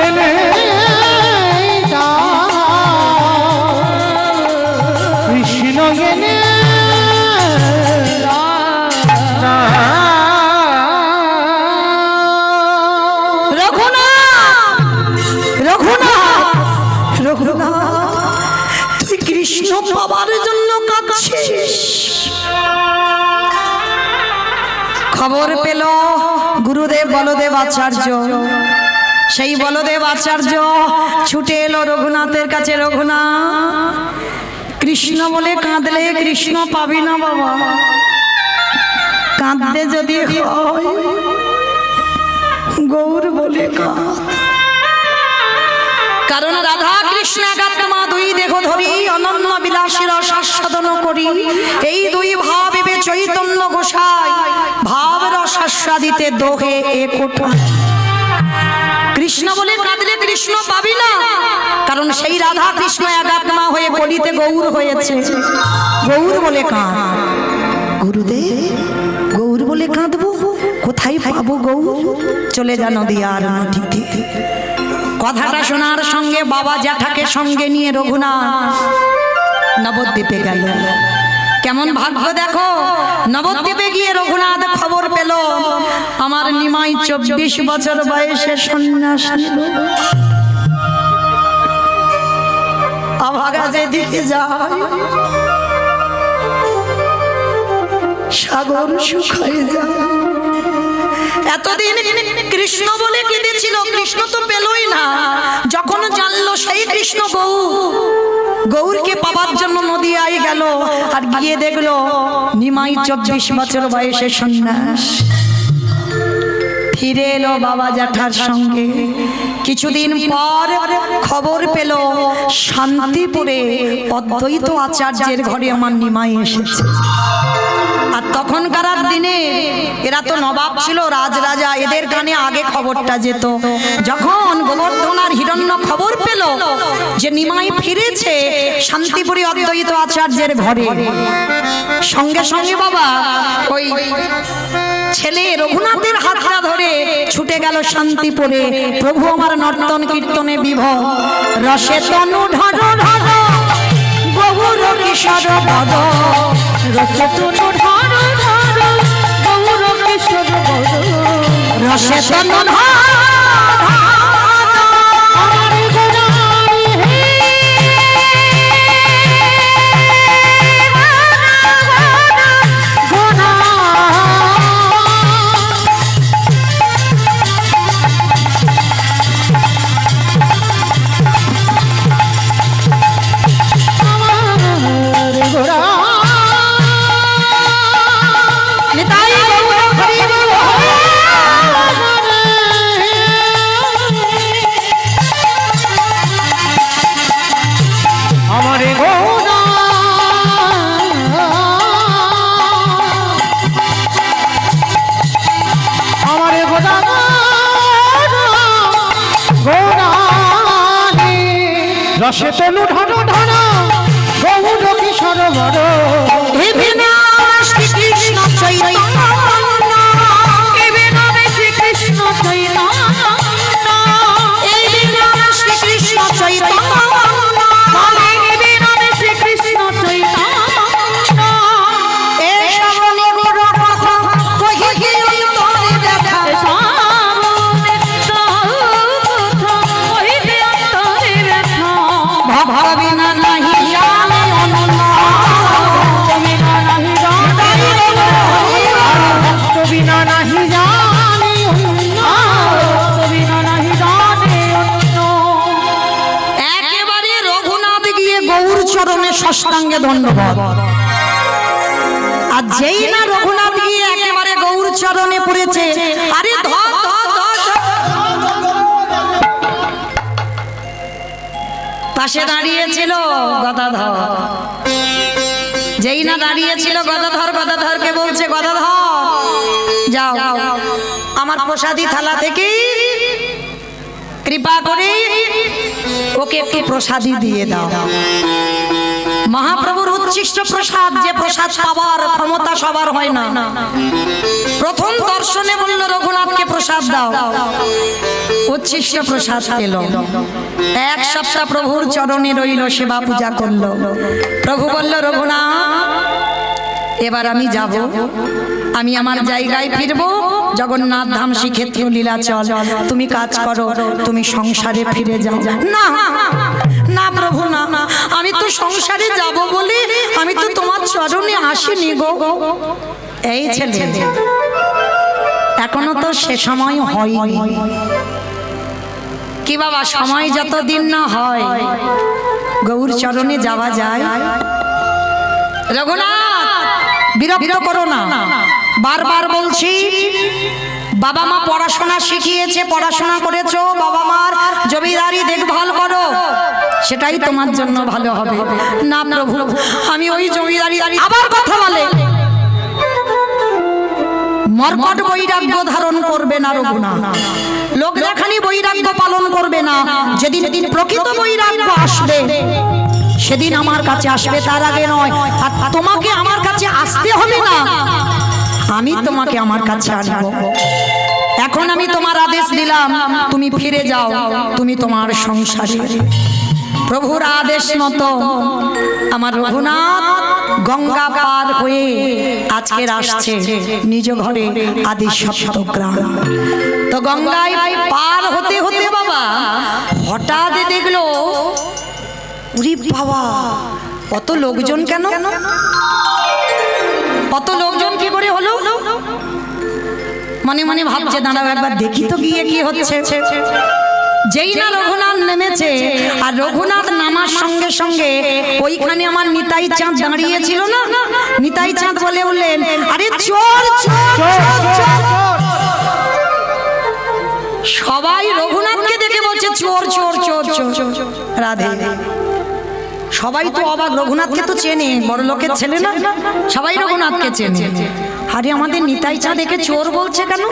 এনে কৃষ্ণ এনে তুই কৃষ্ণ পাবার জন্য কাঁদছিস। খবর পেল গুরুদেব বলদেব আচার্য, সেই বলদেব আচার্য ছুটে এলো রঘুনাথের কাছে। রঘুনাথ, কৃষ্ণ বলে কাঁদলে কৃষ্ণ পাবি না বাবা, কাঁদতে যদি হয় গৌর বলে কাঁদ। কারণ রাধা কৃষ্ণ একাত্মা দুই দেহ ধরি অনন্য বিলাসী রস আস্বাদন করি, এই দুই ভাবিবে চৈতন্য গোসাই ভাব রস আস্বাদিতে দোহে একোটা। কৃষ্ণ বলে কাঁদলে কৃষ্ণ পাবি না, কারণ সেই রাধা কৃষ্ণ একাত্মা হয়ে কলিতে গৌর হয়েছে। গৌর বলে কাঁদ। গুরুদেব, গৌর বলে কাঁদবো, কোথায় পাবো গৌর? চলে যা নদীয়ার নদীতে। কথাটা শোনার সঙ্গে বাবা জ্যাঠাকে সঙ্গে নিয়ে রঘুনাথ নবদ্বীপে গেল। কেমন ভাগ্য দেখো, নবদ্বীপে গিয়ে রঘুনাথ খবর পেল আমার নিমাই 24 বছর বয়সে সন্ন্যাস নিল। আভাগা যেদিকে যায় সাগর শুকায় যায়। এতদিন কৃষ্ণ বলে কেঁদেছিল, কৃষ্ণ তো পেলই না। যখন জানলো সেই কৃষ্ণ গৌরকে পাবার জন্য নদীয়ায় গেল, আর গিয়ে দেখলো নিমাই 24 বছর বয়সে সন্ন্যাস। ফিরে এলো বাবা জ্যাঠার সঙ্গে। কিছুদিন পর খবর পেল শান্তিপুরে অদ্বৈত আচার্যের ঘরে আমার নিমাই এসেছে। আর তখনকার দিনে এরা তো নবাব ছিল, রাজরাজা, এদের কানে আগে খবরটা যেত। যখন গোবর্ধন আর হিরণ্য খবর পেল যে নিমাই ফিরেছে শান্তিপুরে অদ্বৈত আচার্যের ঘরে, সঙ্গে সঙ্গে বাবা ওই ছেলে রঘুনাথের হাতটা ধরে ছুটে গেল শান্তিপুরে। প্রভু আমার নর্তন কীর্তনে বিভোর, রসে তনু ঢাঢ ঢাঢ গৌর কিশোর বদ, রসে তনু ঢাঢ ঢাঢ গৌর কিশোর বদ, রসে তনু রসে তনু ঢাঢ ঢাঢ গৌর কিশোর বদ, হে বিনা শ্রীকৃষ্ণ চৈতন্য, হে বিনা শ্রীকৃষ্ণ চৈতন্য, হে বিনা শ্রীকৃষ্ণ চৈতন্য, হে বিনা শ্রীকৃষ্ণ চৈতন্য, এ শ্রাবণে গুর কথা কহি অন্তরে দেখা, ভাবি না নাহি জানে অনন্য, বিনা নাহি জানে অনন্য। একেবারে রঘুনাথ গিয়ে গৌর চরণে ষষ্ঠাঙ্গে দণ্ডবত। আর যেই না রঘুনাথ গিয়ে একেবারে গৌর চরণে পড়েছে, আরে ধর ধর ধর, পাশে দাঁড়িয়েছিল গদাধর। যেই না দাঁড়িয়েছিল গদাধর, গদাধরকে বলছে গদাধর আমার প্রসাদী থালা থেকে কৃপা করে ওকে একটু প্রসাদী দিয়ে দাও। মহাপ্রভুর উচ্ছিষ্ট প্রসাদ, যে প্রসাদ পাওয়ার ক্ষমতা সবার হয় না, প্রথম দর্শনে বলল রঘুনাথকে প্রসাদ দাও, উচ্ছিষ্ট প্রসাদ পেল। এক সপ্তাহ প্রভুর চরণে রইল, সেবা পূজা করলো। প্রভু বলল, রঘুনাথ এবার আমি যাব, আমি আমার জায়গায় ফিরবো, জগন্নাথ ধাম শ্রীক্ষেত্র লীলাচল। তুমি কাজ করো, তুমি সংসারে ফিরে যাও। না না প্রভু, না, আমি তো সংসারে যাব বলে আমি তো তোমার চরণে আসিনি গো। এই ছেলে, এখনো তো সে সময় হয়নি। কি বাবা, সময় যতদিন না হয় গৌর চরণে যাওয়া যায়? রঘুনাথ বিরক্ত করো না, বারবার বলছি, বাবা মা পড়াশোনা শিখিয়েছে, পড়াশোনা করেছো, বাবা মার জমিদারি দেখভাল করো, সেটাই তোমার জন্য ভালো হবে। না প্রভু, আমি ওই জমিদারি। আবার কথা বলে, মর্কট বৈরাগ্য ধারণ করবে না রঘুনাথ, লোক দেখানি বৈরাগ্য পালন করবে না। যেদিন প্রকৃত বৈরাগ্য আসবে সেদিন আমার কাছে আসবে, তার আগে নয়। আর তোমাকে আমার কাছে আসতে হবে না, আমি তোমাকে আমার কাছে আনবো। এখন আমি তোমার আদেশ দিলাম, তুমি ফিরে যাও, তুমি তোমার সংসারে। প্রভুর আদেশ মতো আমার রঘুনাথ গঙ্গা পার হয়ে আজকের আসছে নিজ ঘরে আদি সপ্তগ্রাম। তো গঙ্গায় পার হতে হতে বাবা হঠাৎ দেখলো, উরি বাবা, কত লোকজন, কেন কত লোকজন কি করে হলো? মনে মনে ভাবছে, দাঁড়াও একবার দেখি তো গিয়ে কি হচ্ছে। যেই না রঘুনাথ নেমেছে, আর রঘুনাথ নামার সঙ্গে সঙ্গে ওইখানে আমার নিতাই চাঁদ দাঁড়িয়েছিল না, নিতাই চাঁদ বলে উঠলেন, আরে চোর চোর চোর। সবাই রঘুনাথকে দেখে বলছে চোর চোর চোর চোর। রাধে, সবাই তো অবাক, রঘুনাথকে তো চেনে, বড় লোকের ছেলে না, সবাই রঘুনাথকে চেনে। আরে আমাদের নিতাই চাঁদ দেখে চোর বলছে কেন?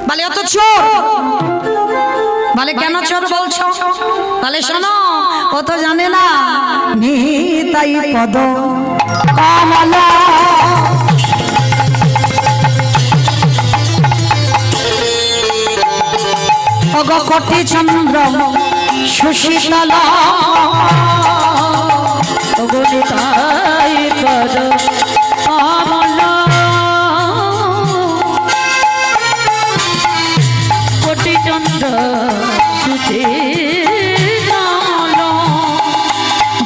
বলে অত চোর। বলে কেন চোর বলছো? বলে শোনো, ও তো জানে না নিতাই পদ কমলা অগ কোটি চন্দ্র সুশীতলা অগণিতাই পদ কমলা কোটি চন্দ্র সুশীতল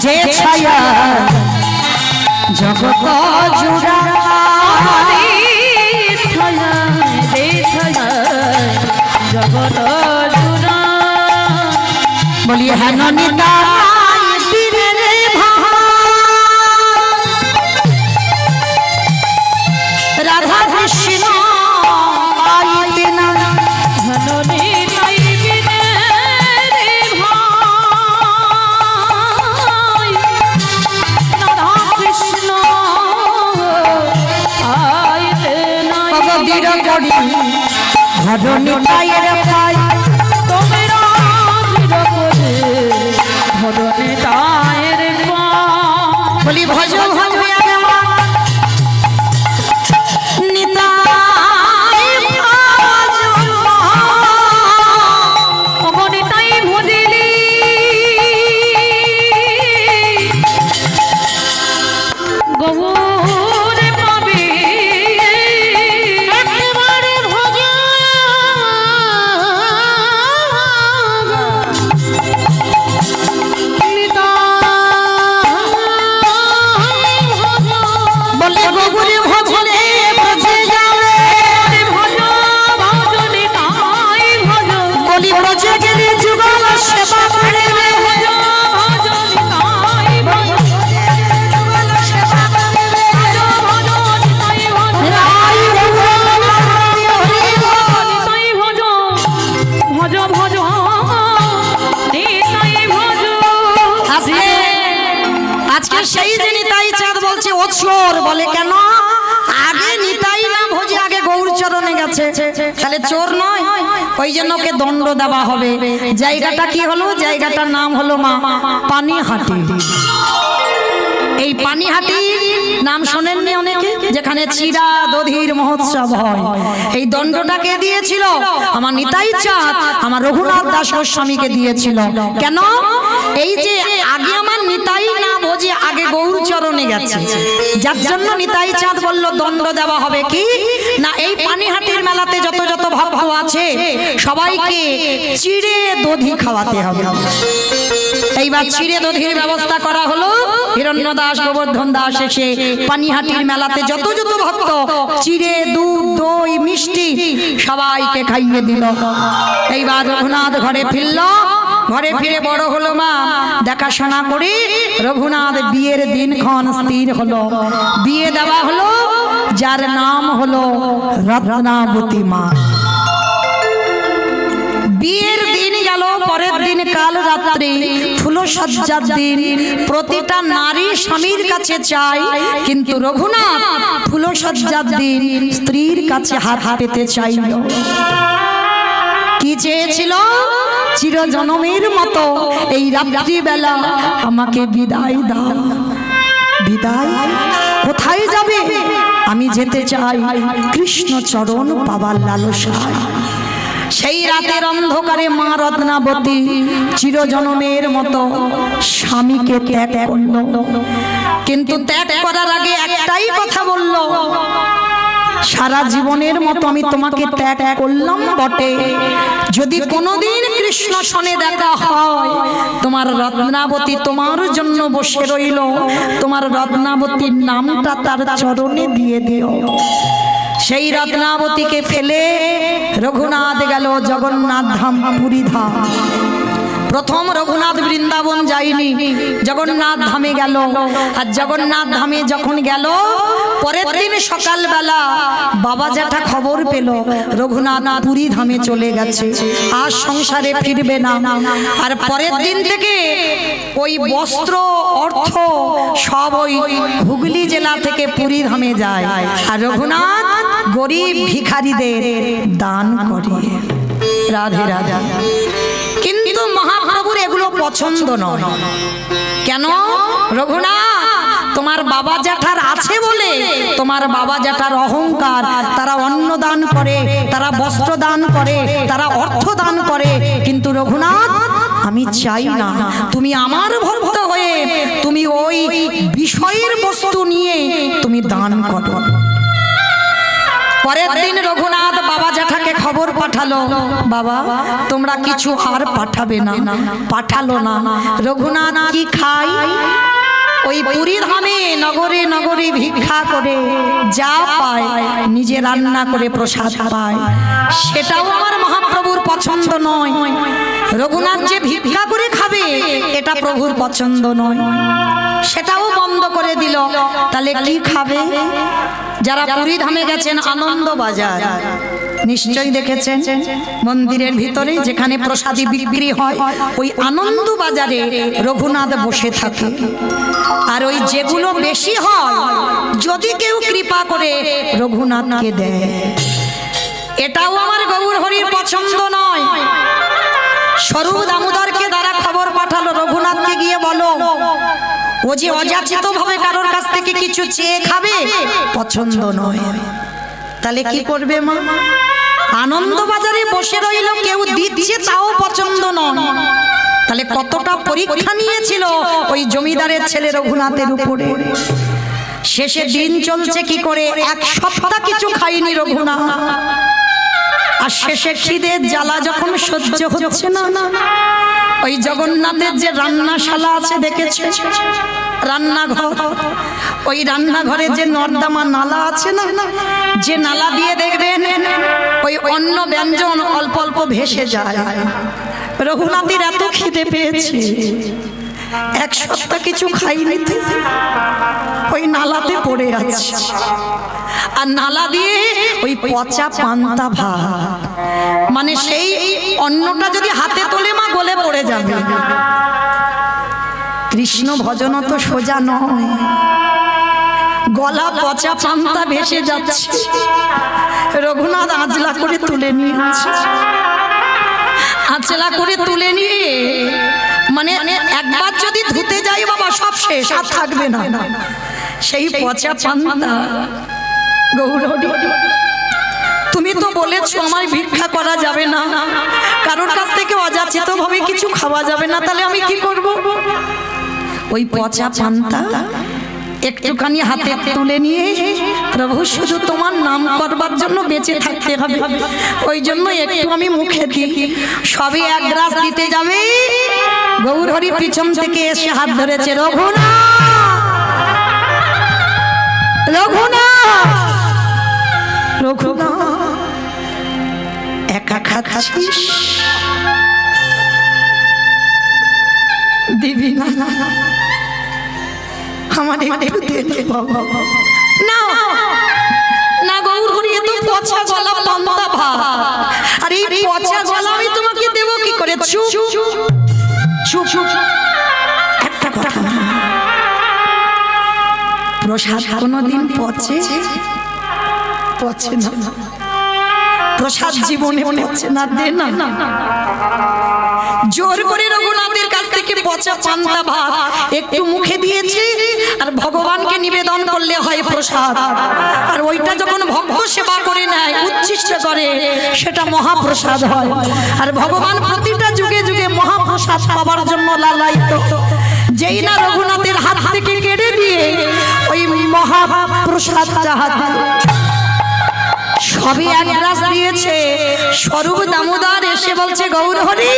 যে ছায়া জগত জুড়া ছায়া রে ছায়া জগত জুড়া। বলি হেন নিতাই বীরের রাধা কৃষ্ণ আইতে না, ধননি নাই বিনে রে ভাই রাধা কৃষ্ণ আইতে নাই। ভগবীর করি ঘর নিতাইয়ের পাই, তোমরা বীর করে ধরনি তায়ের পা। বলি ভজ ভজ নিতাই ভজ অগণিতাই ভজিলি গৌরে পাবি একেবারে ভজ নিতাই চরণে গেছে, তাহলে চোর নয়, ওই জন্য ওকে দণ্ড দেওয়া হবে। জায়গাটা কি হলো? জায়গাটার নাম হলো মা পানিহাটি। এই পানিহাটির নাম শোনেননি অনেকে, যেখানে চিরা দধির মহোৎসব হয়। এই দণ্ডটা কে দিয়েছিল? আমার নিতাই চাঁদ আমার রঘুনাথ দাস গোস্বামীকে দিয়েছিল। কেন? এই যে আগে আমার নিতাই না বোঝে আগে গৌর চরণে গেছে, যার জন্য নিতাই চাঁদ বলল দণ্ড দেওয়া হবে। কি না, এই পানিহাটির মেলাতে যত যত ভক্ত আছে সবাইকে চিড়ে দধি খাওয়াতে হবে। এইবার চিড়ে দধির ব্যবস্থা করা হলো। হিরণ্য দাস গোবর্ধন দাস এসে পানিহাটির মেলাতে যত যত ভক্ত চিড়ে দুধ দই মিষ্টি সবাইকে খাইয়ে দিল। এইবার রঘুনাথ ঘরে ফিরল। ঘরে ফিরে বড় হলো মা, দেখাশোনা করে রঘুনাথ বিয়ের দিনক্ষণ স্থির হলো। বিয়ে দেওয়া হলো, যার নাম হলো রত্নাবতী মা। বিয়ের দিন গেল, পরের দিন কাল রাত্রে ফুলসজ্জার দিন। প্রতিটা নারী স্বামীর কাছে চায়, কিন্তু রঘুনাথ ফুলসজ্জার দিন স্ত্রীর কাছে হাত পেতে চাইল। কি চেয়েছিল? চিরজনমের মতো এই রাত্রিবেলা আমাকে বিদায় দাও। বিদায়? কোথায় যাবে? আমি যেতে চাই কৃষ্ণ চরণ পাবার লালসায়। সেই রাতের অন্ধকারে মা রত্নাবতী চিরজনমের মতো স্বামীকে ত্যাগ করল। কিন্তু ত্যাগ করার আগে একটাই কথা বলল, সারা জীবনের মতো আমি তোমাকে ত্যাগ করলাম বটে, যদি কোনোদিন কৃষ্ণ সনে দেখা হয় তোমার রত্নাবতী তোমার জন্য বসে রইল, তোমার রত্নাবতীর নামটা তার চরণে দিয়ে দিও। সেই রত্নাবতীকে ফেলে রঘুনাথ গেল জগন্নাথ ধাম পুরী ধাম। প্রথম রঘুনাথ বৃন্দাবন যায়নি, জগন্নাথ ধামে গেল। আর জগন্নাথ ধামে যখন গেল, পরের দিন সকালবেলা বাবা জ্যাঠা খবর পেল রঘুনাথ পুরী ধামে চলে গেছে, আর সংসারে ফিরবে না। আর পরের দিন থেকে ওই বস্ত্র অর্থ সব ওই হুগলি জেলা থেকে পুরী ধামে যায়, আর রঘুনাথ গরিব ভিখারিদের দান করে। রাধে রাধে। কিন্তু মহাপ্রভুর এগুলো পছন্দ নয়। কেন? রঘুনাথ তোমার বাবা জ্যাঠার আছে বলে, তোমার বাবা জ্যাঠার অহংকার, তারা অন্ন দান করে, তারা বস্ত্র দান করে, তারা অর্থ দান করে। কিন্তু রঘুনাথ আমি চাই না, তুমি আমার ভক্ত হয়ে তুমি ওই বিষয়ের বস্তু নিয়ে তুমি দান করো। পরের দিন রঘুনাথ বাবা জ্যাঠাকে খবর পাঠালো, বাবা তোমরা কিছু আর পাঠাবে না। পাঠালো না। রঘুনাথ কি খায়? ওই পুরী ধামে নগরে নগরে ভিক্ষা করে যা পায় নিজে রান্না করে প্রসাদ পায়। সেটাও আমার মহাপ্রভুর পছন্দ নয়। রঘুনাথ যে ভিক্ষা করে খাবে এটা প্রভুর পছন্দ নয়, সেটাও বন্ধ করে দিল। তাহলে কি খাবে? যারা পুরী ধামে গেছেন আনন্দ বাজার নিশ্চয়ই দেখেছেন, মন্দিরের ভিতরে যেখানে প্রসাদী বিক্রি হয় ওই আনন্দ বাজারে রঘুনাথ বসে থাকে। আর ওই যেগুলো বেশি হয় যদি কেউ কৃপা করে রঘুনাথকে দেয়। এটাও আমার গৌর হরির পছন্দ নয়। সরু দামোদরকে দ্বারা খবর পাঠালো, রঘুনাথকে গিয়ে বলো ও যে অযাচিত ভাবে কারোর কাছ থেকে কিছু চেয়ে খাবে, পছন্দ নয়। তাহলে কি করবে মা? আনন্দ বাজারে বসে রইল, কেউ দিচ্ছে তাও পছন্দ নয়। তাহলে কতটা পরীক্ষা নিয়েছিল ওই জমিদারের ছেলে রঘুনাথের উপরে। শেষে দিন চলছে কি করে, এক সপ্তাহ কিছু খাইনি রঘুনাথ। আর শেষে খিদের জ্বালা যখন সহ্য হচ্ছে না, ওই জগন্নাথের যে রান্নাশালা আছে দেখেছে, রান্নাঘর, ওই রান্নাঘরে যে নর্দমা নালা আছে না, যে নালা দিয়ে দেখবেন ওই অন্ন ব্যঞ্জন অল্প অল্প ভেসে যায়। রঘুনাথের এত খিদে পেয়েছে, এক সপ্তাহ কিছু খাইনি, ওই নালাতে পড়ে আছে। আর নালা দিয়ে ওই পচা পান্তা ভাত, মানে সেই অন্নটা যদি হাতে তোলে মা গলে পড়ে যাবে। কৃষ্ণ ভজন তো সোজা নয়। গলা পচা পান্তা ভেসে যাচ্ছে, রঘুনাথ আঁচলা করে তুলে নিয়েছে। আঁচলা করে তুলে নিয়ে মানে একবার যদি ধুতে যাই বাবা সব শেষ, আর থাকবে না। সেই পচা পান্তা, গৌরহরি তুমি তো বলেছো আমায় ভিক্ষা করা যাবে না, কারোর কাছ থেকে অযাচিত ভাবে কিছু খাওয়া যাবে না, তাহলে আমি কি করব? ওই পচা পান্তা একটুখানি হাতে তুলে নিয়ে, প্রভু শুধু তোমার নাম করবার জন্য বেঁচে থাকতে হবে, ওই জন্য একটু আমি মুখে দিই। সবই এক গ্রাস দিতে যাবে, গৌরহরি পিছন থেকে এসে হাত ধরেছে, রঘুনাথ, রঘুনাথ, রঘুনাথ, একা খাচ্ছিস, দিবি না? আমার একটু দে বাবা। না না গৌরহরি, এ তো পচা গলা পান্তা ভাত, আর এই পচা গলা আমি তোমাকে দেব কি করে? চুপ চুপ চুপ, একটা কথা না, প্রসাদ কোনোদিন পচে পচে না, প্রসাদ জীবনে পচে না, দে না। জোর করে রঘুনাথের কাছ থেকে পচা পান্তা ভাত একটু মুখে দিয়েছে, আর ভগবানকে নিবেদন করলে হয় প্রসাদ, আর ওইটা যখন ভক্ত সেবা করে নেয়, উচ্ছিষ্ট করে, সেটা মহাপ্রসাদ হয়। আর ভগবান প্রতিটা যুগে যুগে মহাপ্রসাদ পাওয়ার জন্য লালায়িত। যেই না রঘুনাথের হাত থেকে কেড়ে দিয়ে ওই মহাপ্রসাদ সবই এক গ্রাস দিয়েছে, স্বরূপ দামোদর এসে বলছে, গৌরহরি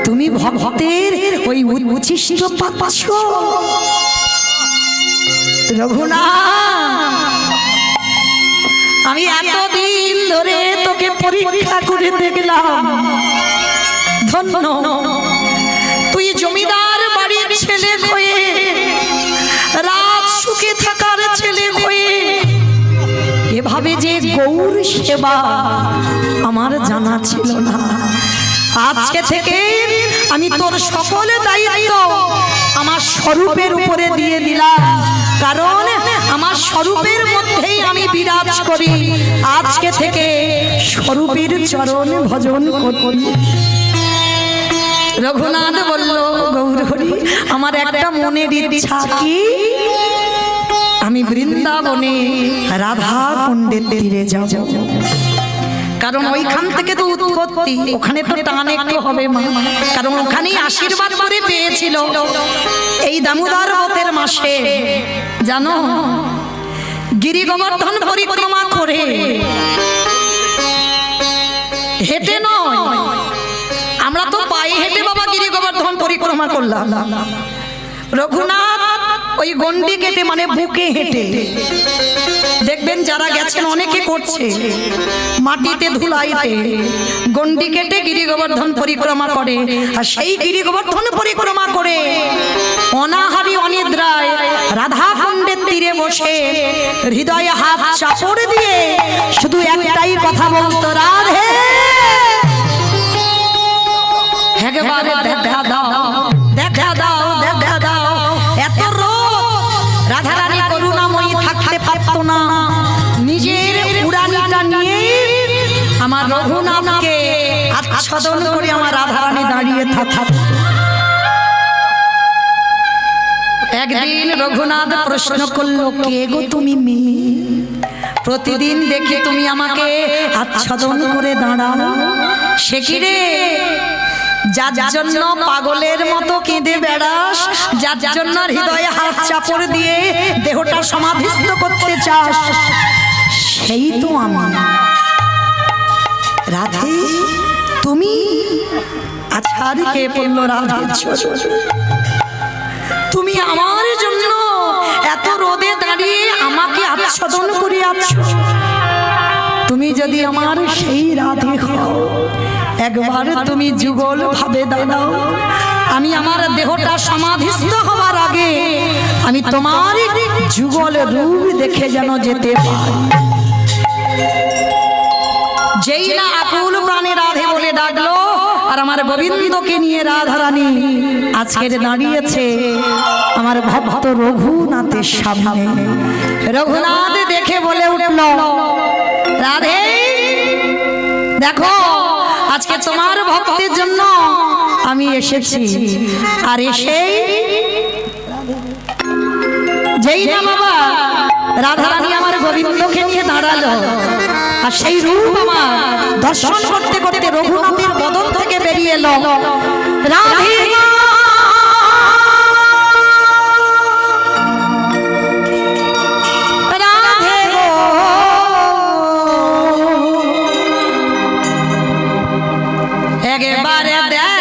তুমি ভক্তের ওই উচ্ছিষ্ট পাচ্ছ? রঘুনাথ, আমি এতদিন ধরে তোকে পরীক্ষা করে দেখলাম, ধন্য তুই জমিদার বাড়ির ছেলে হয়ে, রাত সুখে থাকার ছেলে হয়ে, এভাবে যে গৌর সেবা আমার জানা ছিল না। আজকে থেকে আমি তোর সকল দায়িত্ব আমার স্বরূপের উপরে দিয়ে দিলাম, কারণ আমার স্বরূপের মধ্যেই আমি বিরাজ করি। আজকে থেকে স্বরূপের চরণ ভজন করি। রঘুনাথ বলল, গৌরহরি আমার একটা মনের ইচ্ছা, কি? আমি বৃন্দাবনে রাধা কুণ্ডের তীরে যাব, কারণ ওইখান থেকে তো উৎপত্তি, ওখানে তো টান একটু হবে মা, কারণ ওখানেই আশীর্বাদ করে পেয়েছিল। এই দামোদর ব্রতের মাসে জানো, গিরি গোবর্ধন পরিক্রমা করে, হেঁটে নয়, আমরা তো পায়ে হেঁটে বাবা গিরি গোবর্ধন পরিক্রমা করলাম। রঘুনাথ ওই গন্ডি কেটে মানে বুকে হেঁটে, দেখবেন যারা গেছেন অনেকে করছে, মাটিতে ধুলাইতে গন্ডি কেটে গিরি গোবর্ধন পরিক্রমা করে। আর সেই গিরি গোবর্ধন পরিক্রমা করে অনাহারি অনিদ্রায় রাধা কুণ্ডের তীরে বসে হৃদয়ে হাত চাপড় দিয়ে শুধু একটাই কথা বলতো, রাধে একবারে দেখা দাও, দেখা দাও, দেখা দাও। এত রাধারানী করুণাময়ী থাকতে পারত না, নিজের উড়ানিটা নিয়ে আমার রঘুনাথকে আচ্ছাদন করে আমার রাধারানী দাঁড়িয়ে থাকা। একদিন রঘুনাথ প্রশ্ন করলো, কে গো তুমি মেয়ে? প্রতিদিন দেখি তুমি আমাকে আচ্ছাদন করে দাঁড়াও, সে কি রে? যার জন্য পাগলের মতো কেঁদে বেড়াস, যার জন্য হৃদয়ে হাত চাপড় দিয়ে দেহটা সমাধিস্থ করতে চাস, সেই তো আমি। রাধে তুমি? আচ্ছা কে বললো রাধে? তুমি আমার জন্য এত রোদে দাঁড়িয়ে আমাকে আচ্ছাদন করে আছো। তুমি যদি আমার সেই রাধে হও, একবার তুমি যুগল ভাবে দাঁড়াও, আমি আমার দেহটা সমাধিস্থ হওয়ার আগে আমি তোমার যুগল রূপ দেখে যেন যেতে পারি। যেই না আকুল প্রাণে রাধে বলে ডাকলো, আর আমার গোবিন্দকে নিয়ে রাধারানী আজকের দাঁড়িয়েছে আমার ভক্ত রঘুনাথের সামনে। রঘুনাথ দেখে বলে উঠল, রাধে দেখো আজকে তোমার ভক্তের জন্য আমি এসেছি। আর এসেই যেই না বাবা রাধারানী আমার গোবিন্দকে নিয়ে দাঁড়ালো, আর সেই রূপ আমার দর্শন করতে করতে রঘুনাথের বদন থেকে বেরিয়ে এলো, রাধে রাধে গো, একবারে দেখ